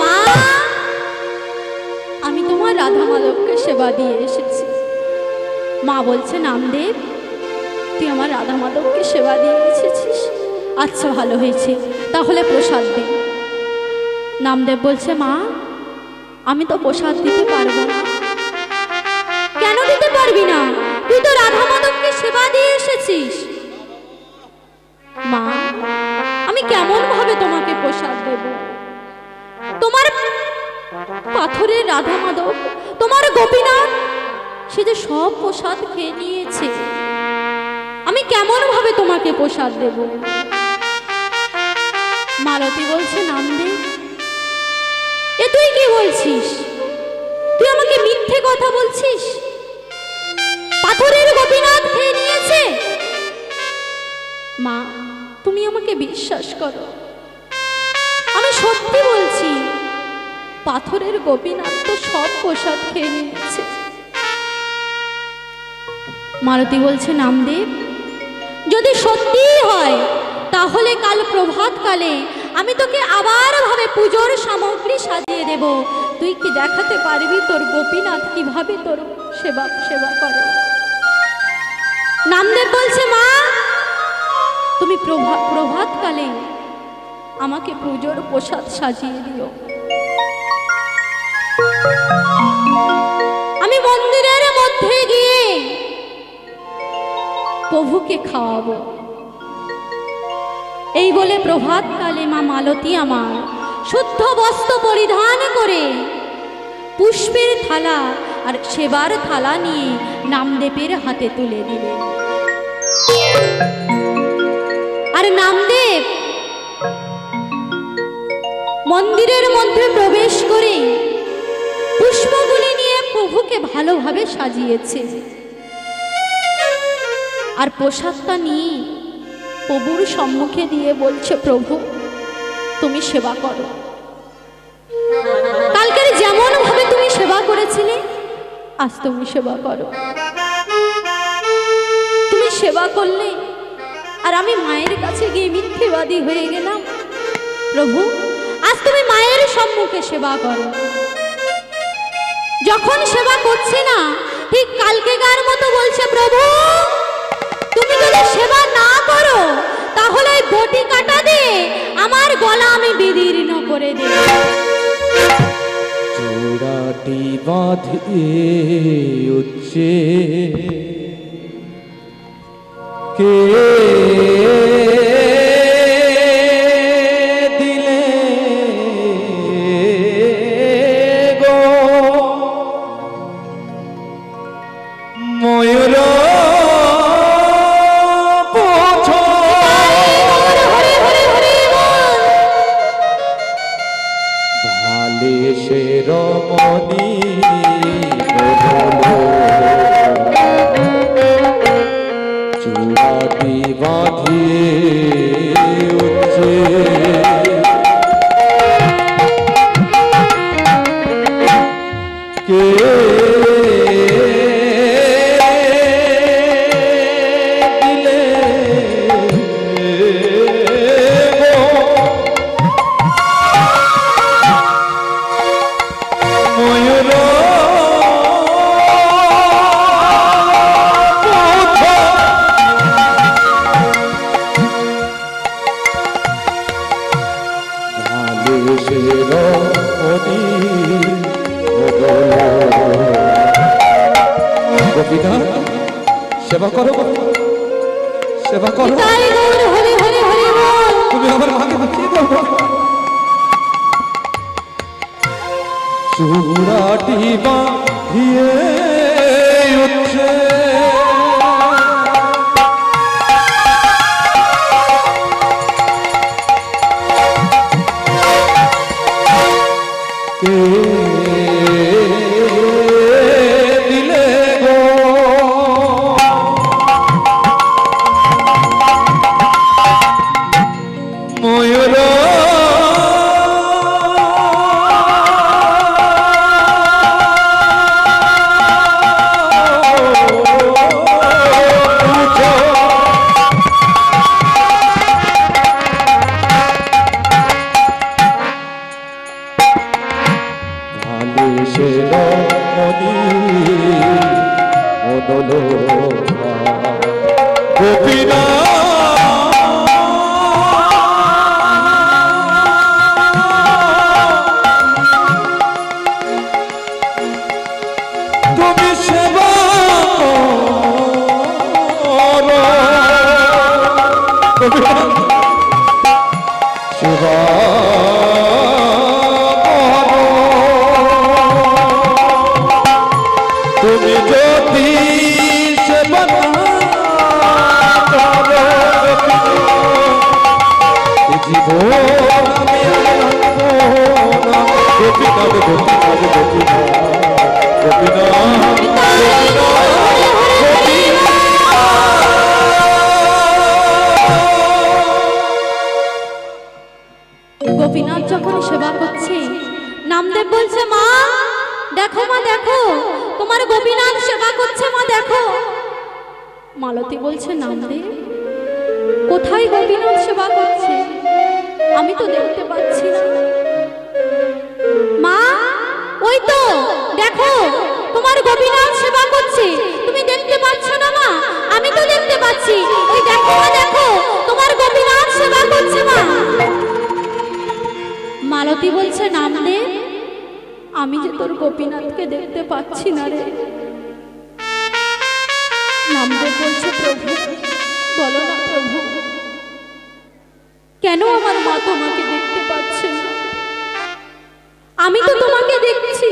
মা, আমি তোমার রাধা মাধবকে সেবা দিয়ে এসেছি। মা বলছে, নামদেব তুই আমার রাধা মাধবকে সেবা দিয়ে এসেছিস, আচ্ছা ভালো হয়েছে, তাহলে প্রসাদ দে। নামদেব বলছে, মা আমি তো প্রসাদ দিতে পারবো না। কেন দিতে পারবি না? তুই তো রাধা মাধবকে সেবা দিয়ে এসেছিস। মা আমি কেমন ভাবে তোমাকে প্রসাদ দেব? তোমার পাথরের রাধা মাধব, তোমার গোপীনাথ, সে যে সব প্রসাদ খেয়ে নিয়েছে, আমি কেমন ভাবে তোমাকে প্রসাদ দেব? মালতী বলছে, নামদেব এ তুই কি বলছিস? তুই আমাকে মিথ্যে কথা বলছিস? পাথরের গোপীনাথ খেয়ে নিয়েছে? মা তুমি আমাকে বিশ্বাস করো, আমি সত্যি বলছি, পাথরের গোপীনাথ তো সব প্রসাদ খেয়ে নিয়েছে। মালতী বলছে, নামদেব যদি সত্যিই হয়, তাহলে কাল প্রভাত কালে আমি তোকে আবার ভাবে পুজোর সামগ্রী সাজিয়ে দেব, তুই কি দেখাতে পারবি তোর গোপীনাথ কিভাবে তোর সেবা করে? নামদেব বলছে, মা তুমি প্রভাত কালে আমাকে পুজোর প্রসাদ সাজিয়ে দিও, আমি মন্দিরের মধ্যে গিয়ে প্রভুকে খাওয়াবো। এই বলে প্রভাতকালে মা মালতী আমার শুদ্ধ বস্ত্র পরিধান করে পুষ্পের থালা আর সেবার থালা নিয়ে নামদেবের হাতে তুলে দিলেন। আর নামদেব মন্দিরের মধ্যে প্রবেশ করে পুষ্পগুলি নিয়ে প্রভুকে ভালোভাবে সাজিয়েছে, আর প্রসাদটা নিয়ে প্রভুর সম্মুখে দিয়ে বলছে, প্রভু তুমি সেবা করো, কালকের যেমন ভাবে তুমি সেবা করেছিলে আজ তুমি সেবা করো। তুমি সেবা করলে আর আমি মায়ের কাছে গিয়ে মিথ্যেবাদী হয়ে গেলাম, প্রভু আজ তুমি মায়ের সম্মুখে সেবা করো। যখন সেবা করছে না, ঠিক কালকেকার মতো বলছে, প্রভু তুমি যদি সেবা না করো, তাহলে ওই বটি কাটা দিয়ে আমার গলা আমি বিদীর্ণ করে দেব। চূড়াটি বাঁধিয়ে উচ্ছে কে দিলে গো ময়ূর সে রমণী চূড়াটি বাঁধিয়ে উঠছে কে দিলে গোপীনা সেবা করো সেবা করো তুমি আমার মাকে বাঁচিয়ে দাও চূড়াটি বাঁধিয়ে উঠছে গোপীনা তুমি সেবা সেবা তুমি যদি সেবা জীবন আমি গোপীনা গোপীনা গোপীনা গোপীনা গোপীনাথ যখন সেবা করছে নামদেব বলছে মা দেখো মা দেখো তোমার গোপীনাথ সেবা করছে মা দেখো মালতী বলছে নামদেব কোথায় গোপীনাথ সেবা করছে আমি তো দেখতে পাচ্ছি না মা ওই তো দেখো তোমার গোপীনাথ সেবা করছে তুমি দেখতে পাচ্ছ না মা আমি তো দেখতে পাচ্ছি ওই দেখো মা দেখো তোমার গোপীনাথ সেবা করছে মা মালতী বলছে নামদেব আমি যে তোর গোপীনাথকে দেখতে পাচ্ছি না রে নামদেব বলছে প্রভু বলো না প্রভু কেন আমার মা তোমাকে দেখতে পাচ্ছে না আমি তো তোমাকে দেখছি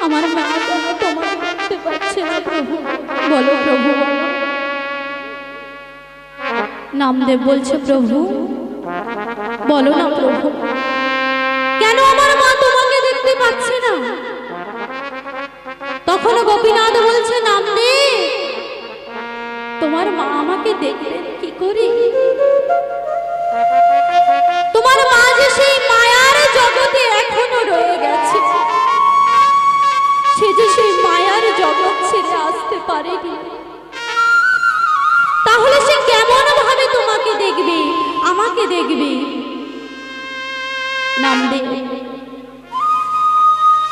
আমার মা কেন তোমাকে দেখতে পাচ্ছে না প্রভু বলো প্রভু বলো নামদেব বলছে প্রভু বলো না প্রভু কেন আমার মা তোমাকে দেখতে পাচ্ছে না তখন গোপীনাথ বলছে নামদেব তোমার মা আমাকে দেখবেন কি করে তোমার মা যে সেই মায়ার জগতে এখনো রয়ে গেছে সে যে সেই মায়ার জগৎ ছেড়ে আসতে পারেনি তাহলে সে কেমন ভাবে তোমাকে দেখবে আমাকে দেখবে নামদেব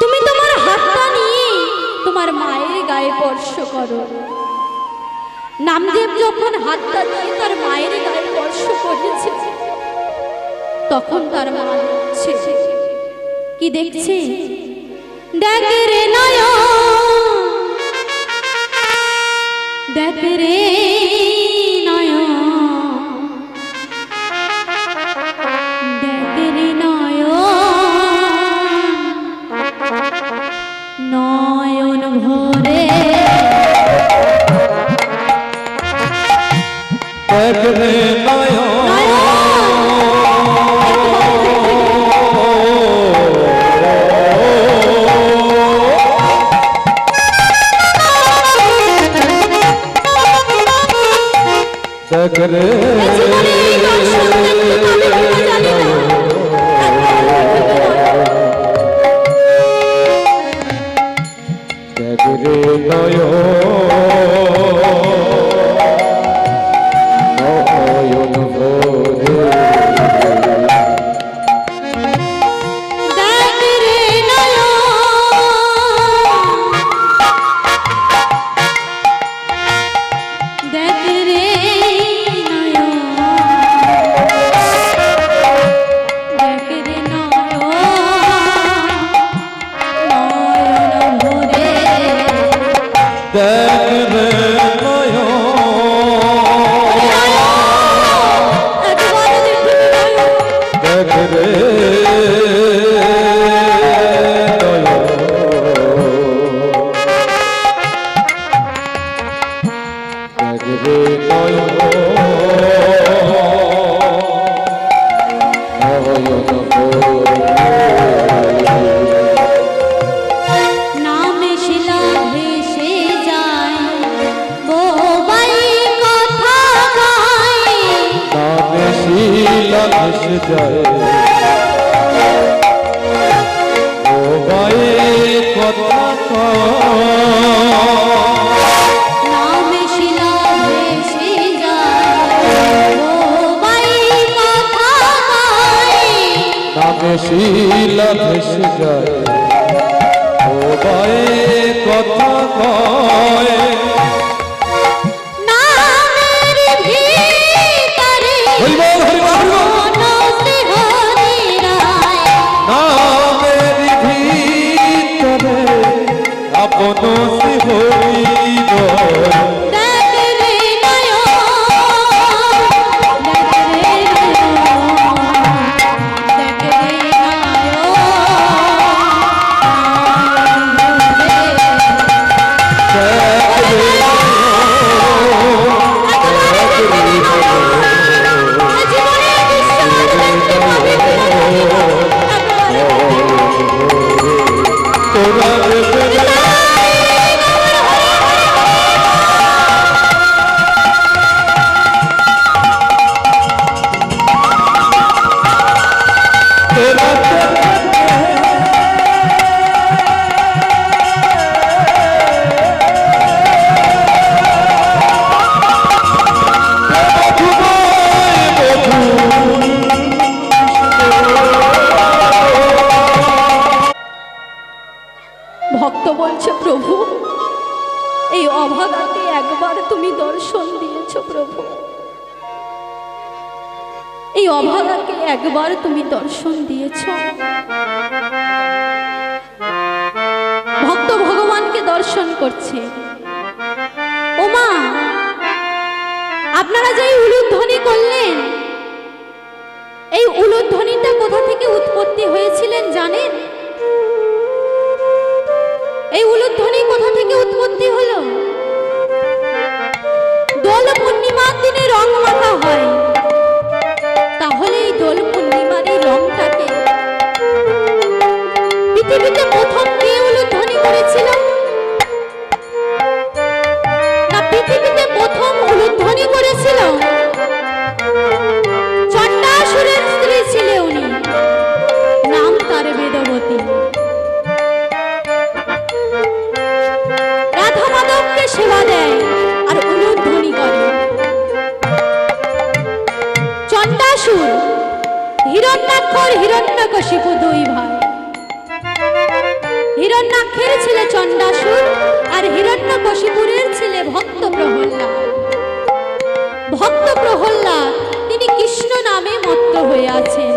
তুমি তোমার হাতটা নিয়ে তোমার মায়ের গায়ে স্পর্শ করো নামদেব যখন হাতটা দিয়ে তার মায়ের গায়ে স্পর্শ করেছে তখন তার মা দেখছে কি দেখছে দেখ রে নয়ন ভরে দেখ রে নয়ন দেখ রে দেখ রে নয়ন নয়ন ভরে দেখ রে নয়ন দেখ রে নয়ন দেখ রে নয়ন নয়ন ভরে দেখ রে নয়ন একবার দেখবি নয়ন দেখ রে নয়ন দেখ রে নয়ন নয়ন নামে শিলা ভেসে যায় বোবাই কথা গায় নামে শিলা ভেসে যায় ও ভাই কথা নামে শিলা ভেসে যায় বোবাই কথা গায় নামে শিলা ভেসে যায় ও ভাই কথা কয় নামের ভিতরে হরিবল হরিবল মনসে হরি রায় নামের ভিতরে আপন সে হরিব দেখ রে নয়ন দেখ রে নয়ন দেখ রে ভক্ত বলছে প্রভু এই অভাগাকে একবার তুমি দর্শন দিয়েছো প্রভু এই অভাগাকে একবার তুমি দর্শন দিয়েছো ভক্ত ভগবানকে দর্শন করছে ওমা আপনারা যে উলুধ্বনি করলেন এই উলুধ্বনিটা কোথা থেকে উৎপত্তি হয়েছিলেন জানেন এই উলুধ্বনি কোথা থেকে উৎপত্তি হলো দোল পূর্ণিমার দিনে রং মাখা হয় তাহলে এই দোল পূর্ণিমার এই রংটাকে পৃথিবীতে প্রথম কে উলুধ্বনি করেছিল না পৃথিবীতে প্রথম উলুধ্বনি করেছিল চণ্ডাসুরের স্ত্রী ছিল উনি নাম তার বেদবতী রাধা মাধবকে সেবা দেয় আর উলুধ্বনি করে চণ্ডাসুর হিরণ্যাক্ষর হিরণ্যকশিপু দুই ভাই হিরণ্যাক্ষের ছেলে চণ্ডাসুর আর হিরণ্যকশিপুরের ছেলে ভক্ত প্রহল্লাদ ভক্ত প্রহল্লাদ তিনি কৃষ্ণ নামে মত্ত হয়ে আছেন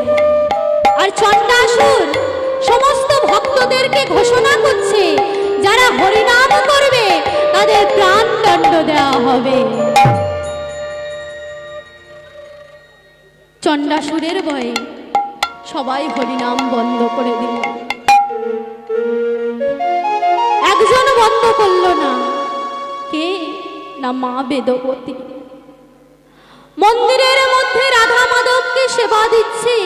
আর চণ্ডাসুর সমস্ত ভক্তদেরকে ঘোষণা করছে যারা হরিনাম করবে তাদের প্রাণদণ্ড দেওয়া হবে চণ্ডাসুরের ভয়ে সবাই হরিনাম বন্ধ করে দিল একজন বন্ধ করলো না। কে না মা বেদবতী মন্দিরের মধ্যে রাধা মাধবকে সেবা দিচ্ছে।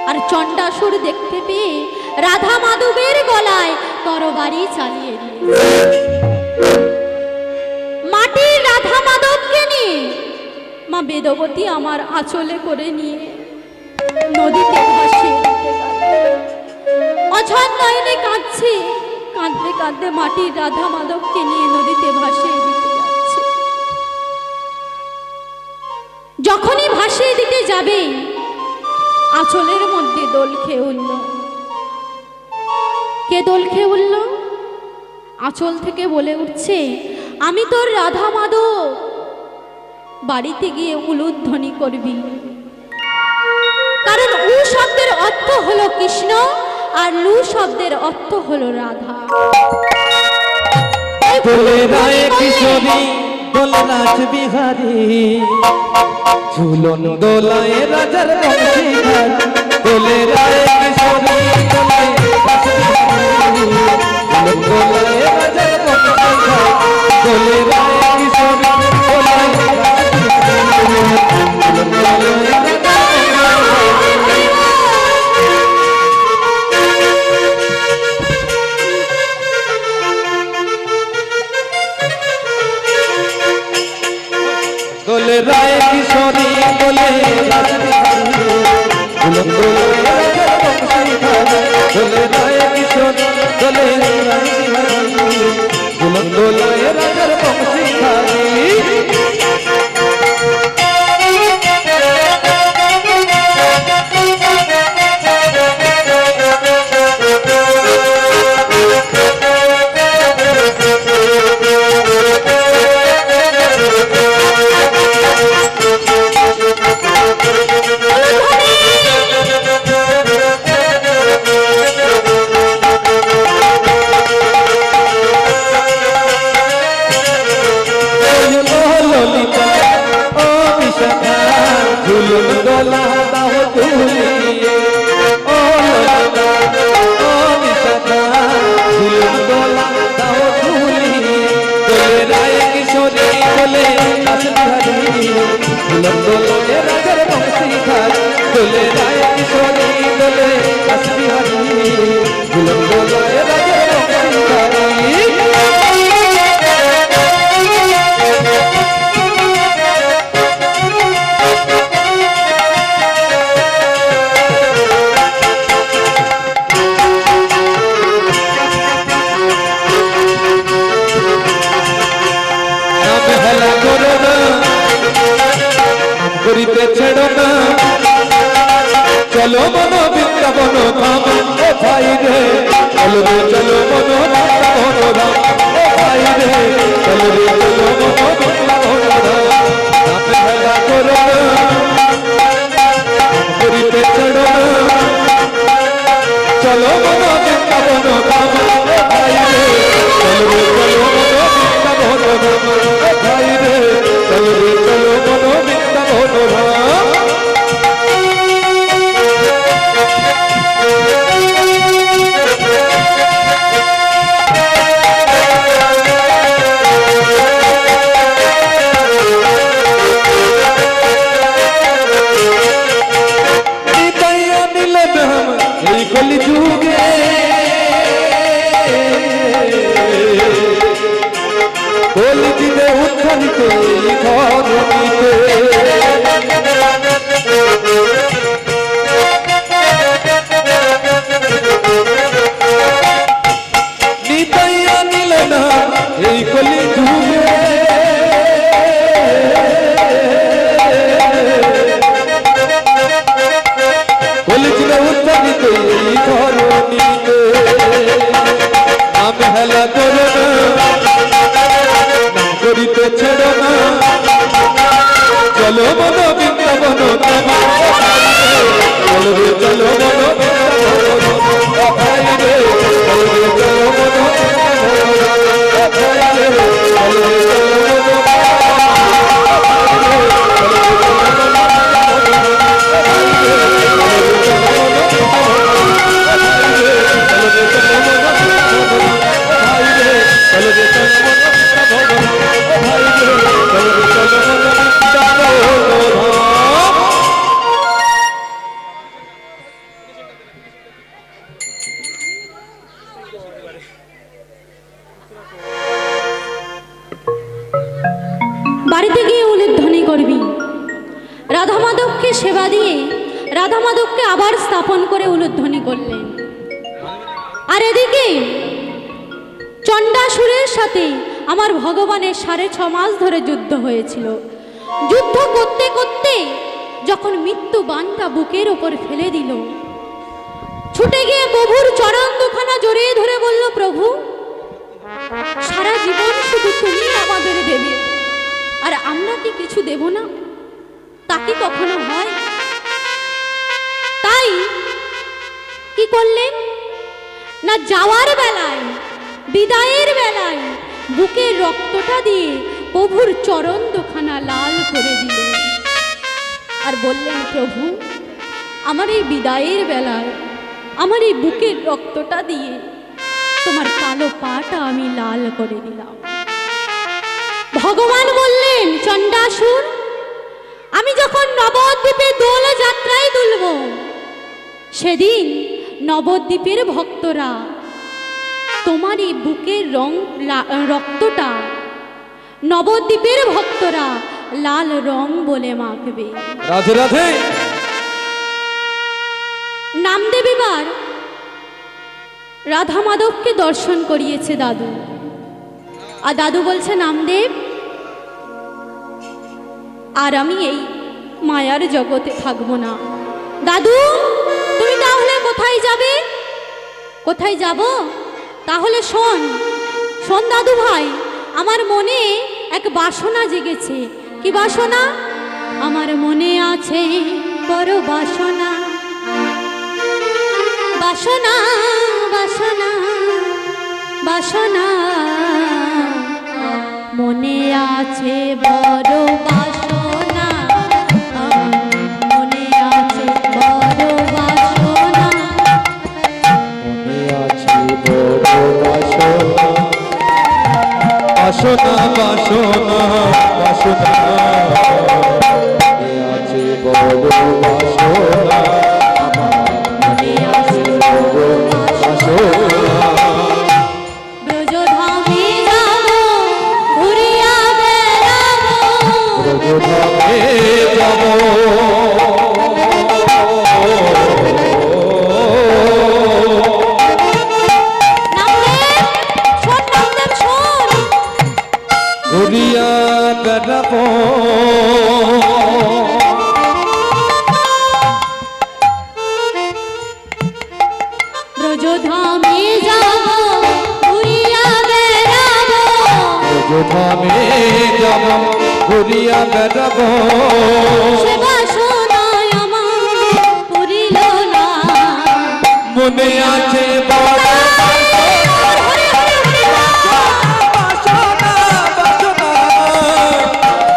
আর চণ্ডাসুর দেখতে পেয়ে রাধা মাধবের গলায় তরবারি চালিয়ে দিয়েছে। মাটির রাধা মাধবকে নিয়ে মা বেদবতী আমার আঁচলে করে নিয়ে নদীতে ভাসিয়ে দিতে লাগলেন। অঝর নয়নে কাঁদছে, কাঁদতে কাঁদতে মাটির রাধা মাধবকে নিয়ে নদীতে ভাসিয়ে দিতে যাচ্ছে। যখনই ভাসিয়ে দিতে যাবে আঁচলের মধ্যে দোল খেয়ে উঠল। কে দোল খেয়ে উঠল? আঁচল থেকে বলে উঠছে, আমি তোর রাধা মাধব, বাড়িতে গিয়ে উলুধ্বনি করবি। কারণ উ শব্দের অর্থ হলো কৃষ্ণ আর লু শব্দের অর্থ হলো রাধা। দোলে রায় কিশোরী দোলে নাচ বিহারী, ঝুলন দোলায় রাজার বংশীধর। দোলে রায় কিশোরী দোলে নাচ বিহারী, ঝুলন দোলায় রাজার বংশীধর। দোলে রায় কিশোরী দোলে নাচ বিহারী, ঝুলন দোলায় দোলে রায় কিশোরী দোলে রাজ বিহারী, ঝুলন দোলায় রাজার বংশীধর। দোলে রায় কিশোরী দোলে রাজ বিহারী, ঝুলন দোলায় রাজার বংশীধর। ঝুলন দোলা দাও তুলিয়ে, ও ললিতা ও বিশাখা, ঝুলন দোলা দাও তুলিয়ে। দোলে রায় কিশোরী দোলে নাচ বিহারী, ঝুলন দোলায় রাজার বংশীধর। দোলে রায় কিশোরী দোলে নাচ বিহারী, ঝুলন দোলায় রাজার বংশীধর। করিতে ছেড়ো না, চলো মন বৃন্দাবন ধাম। ও ভাই রে চলো রে চলো মন বৃন্দাবন ধাম। ও ভাই রে চলো রে চলো মন বৃন্দাবন ধাম। নামে হেলা করো না, করিতে ছেড়ো না, চলো মন বৃন্দাবন ধাম। ও ভাই রে চলো রে চলো মন বৃন্দাবন ধাম। ও ভাই রে চলো রে চলো মন বৃন্দাবন ধাম। বাড়িতে গিয়ে উলুধ্বনি করবি। রাধা মাধবকে সেবা দিয়ে রাধা মাধবকে আবার স্থাপন করে উলুধ্বনি করলেন। আর এদিকে চণ্ডাসুরের সাথে আমার ভগবানের 6.5 মাস ধরে যুদ্ধ হয়েছিল। যুদ্ধ করতে করতে যখন মৃত্যু বাণটা বুকের ওপর ফেলে দিল, ছুটে গিয়ে প্রভুর চরণ দুখানা জড়িয়ে ধরে বলল, প্রভু সারা জীবন শুধু তুমি আমাদের দেবে, আর আমরা কি কিছু দেব না? তা কি কখনো হয়? তাই কি করলেন না, যাওয়ার বেলায় বিদায়ের বেলায় বুকের রক্তটা দিয়ে প্রভুর চরণ দুখানা লাল করে দিলেন। আর বললেন, প্রভু আমার এই বিদায়ের বেলায় আমার এই বুকের রক্তটা দিয়ে তোমার কালো পাটা আমি লাল করে দিলাম। ভগবান বললেন, চণ্ডাসুর আমি যখন নবদ্বীপে দোল যাত্রায় দুলব, সেদিন নবদ্বীপের ভক্তরা তোমার এই বুকের রক্তটা নবদ্বীপের ভক্তরা লাল রং বলে মাখবে। রাধে রাধে। নামদেব এবার রাধা মাধবকে দর্শন করিয়েছে দাদু। আর দাদু বলছে, নামদেব আর আমি এই মায়ার জগতে থাকবো না। দাদু তুমি তাহলে কোথায় যাবে? কোথায় যাব? তাহলে শোন শোন দাদু ভাই, আমার মনে এক বাসনা জেগেছে। কি বাসনা? আমার মনে আছে বড় বাসনা, বাসনা বাসনা বাসনা, মনে আছে বড় বাসনা, মনে আছে বড় বাসনা, মনে আছে বড় বাসনা, বাসনা বাসনা বাসনা, মনে আছে বড় বাসনা, মনে আছে বড় বাসনা। ব্রজধামে যাব ঘুরিয়া বেড়াবো, ব্রজধামে যাব, ঘুরিয়া বেড়াবো, ব্রজধামে যাব ঘুরিয়া বেড়াবো, ব্রজধামে যাব ঘুরিয়া বেড়াবো, সে বাসনায় আমার পুরিল না। মনে আছে বড় বাসনা, বাসনা,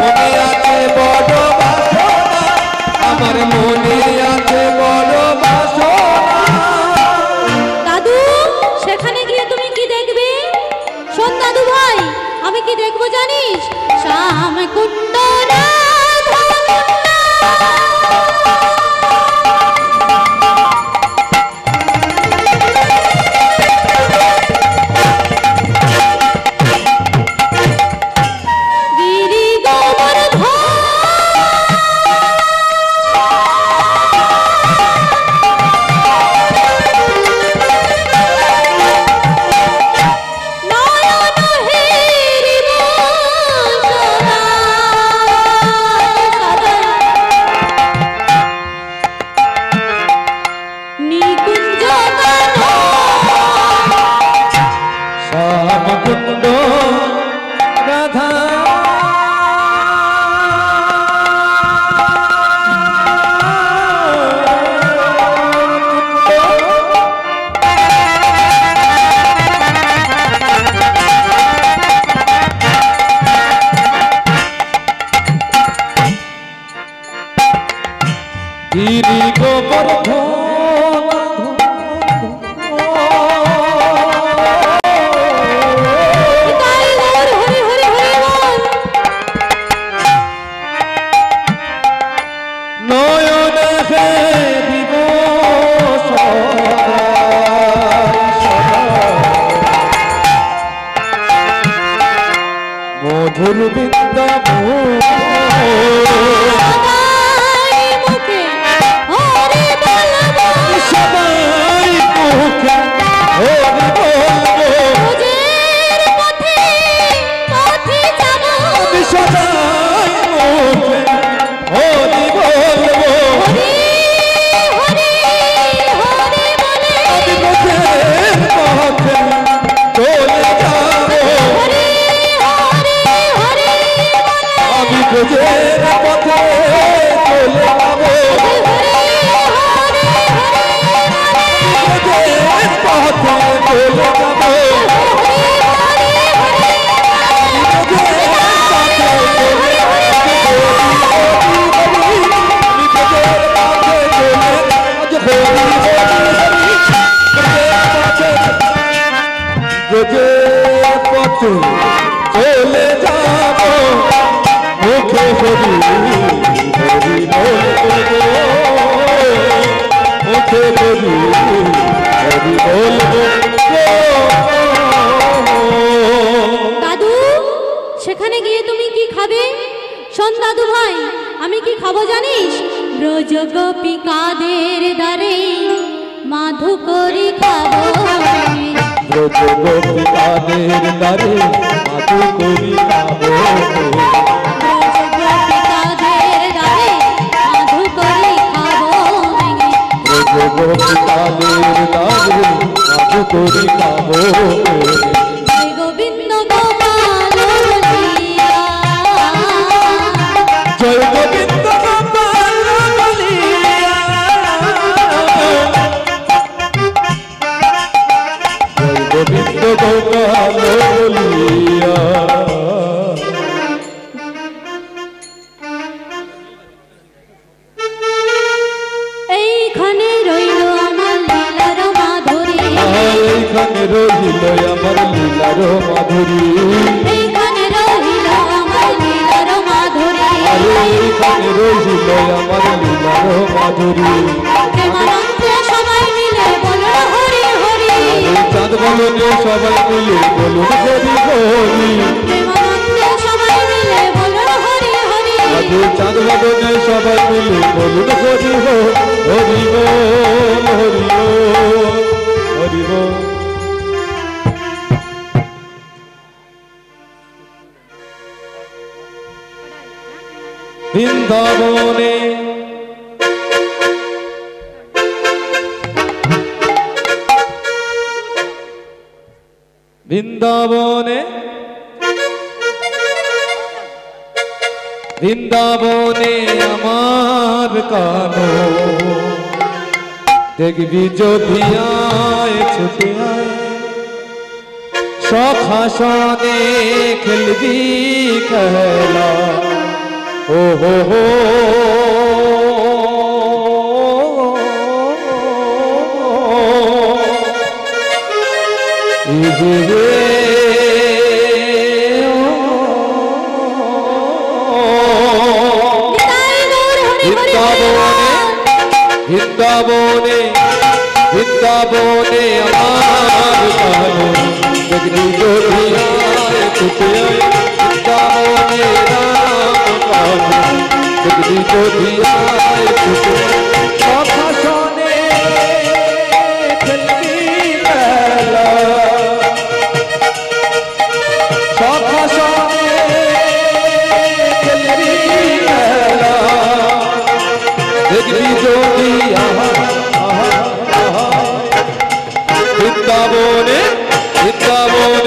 মনে আছে বড় বাসনা, আমার মনে আছে বড় বাসনা। দাদু সেখানে গিয়ে তুমি কি দেখবে? শোন দাদু ভাই, আমি কি দেখবো জানিস? শ্যাম কুণ্ড রাধা কুণ্ড, গিরি গোবর্ধন, নয়ন হেরিব সদা সদা, নিকুঞ্জ কানন, শ্যামকুণ্ড রাধা গিরি গোবর্ধন, তাই গৌর হরি হরি হরি বল। নয়ন হেরিব সদা সদা, মধুর বৃন্দাবন সবাই মুখে হরি বলবো সবাই মুখে হরি বলবো রোজের পথে পথে যাব আমি সবাই মুখে হরি বলবো হরি হরি হরি বলে আমি মুখের পথে চলে যাব হরি হরি হরি আমি মুখের পথে চলে যাব মুখের পথে চলে যাব চলে যাব মুখে হরি হরি বলবো মুখে হরি হরি বলবো দাদু সেখানে গিয়ে তুমি কি খাবে? শোন দাদু ভাই, আমি কি খাবো জানিস? ব্রজ গোপিকাদের দ্বারে মাধু করি খাবো আমি। ব্রজ গোপিকাদের দ্বারে মাধু করি খাবো ব্রজ গোপিকাদের দ্বারে মাধু করি খাবো আমি। ব্রজ গোপিকাদের দ্বারে মাধু করি খাবো জয় গোবিন্দ গোপাল বলিয়া জয় গোবিন্দ গোপাল বলিয়া জয় গোবিন্দ গোপাল বলিয়া এইখানে রইল আমার লীলার মাধুরী। এইখানে রহিল আমার লীলার মাধুরী এইখানে রইল আমার লীলার মাধুরী। আরে এইখানে রহিল আমার লীলার মাধুরী প্রেমানন্দে সবাই মিলে বলো হরি হরি। চাঁদ বলনে সবাই মিলে বলুন হরি হরি প্রেমানন্দে সবাই মিলে বলো হরি হরি। আজ চাঁদ বলনে সবাই মিলে বলুন হরি হরি বল হরি বল হরি বল বৃন্দাবনে বৃন্দাবনে বৃন্দাবনে আমার কানো দেখবি যদি আয় ছুটে আয় সখাসনে খেলবি খেলা ও হো বৃন্দাবনে বৃন্দাবনে আমার কানো দেখবি যদি আয় ছুটে আয় বৃন্দাবনে রাম কানো দেখবি যদি আয় ছুটে সখাসনে খেলবি খেলা সখাসনে খেলবি খেলা দেখবি যদি বৃন্দাবনে বৃন্দাবনে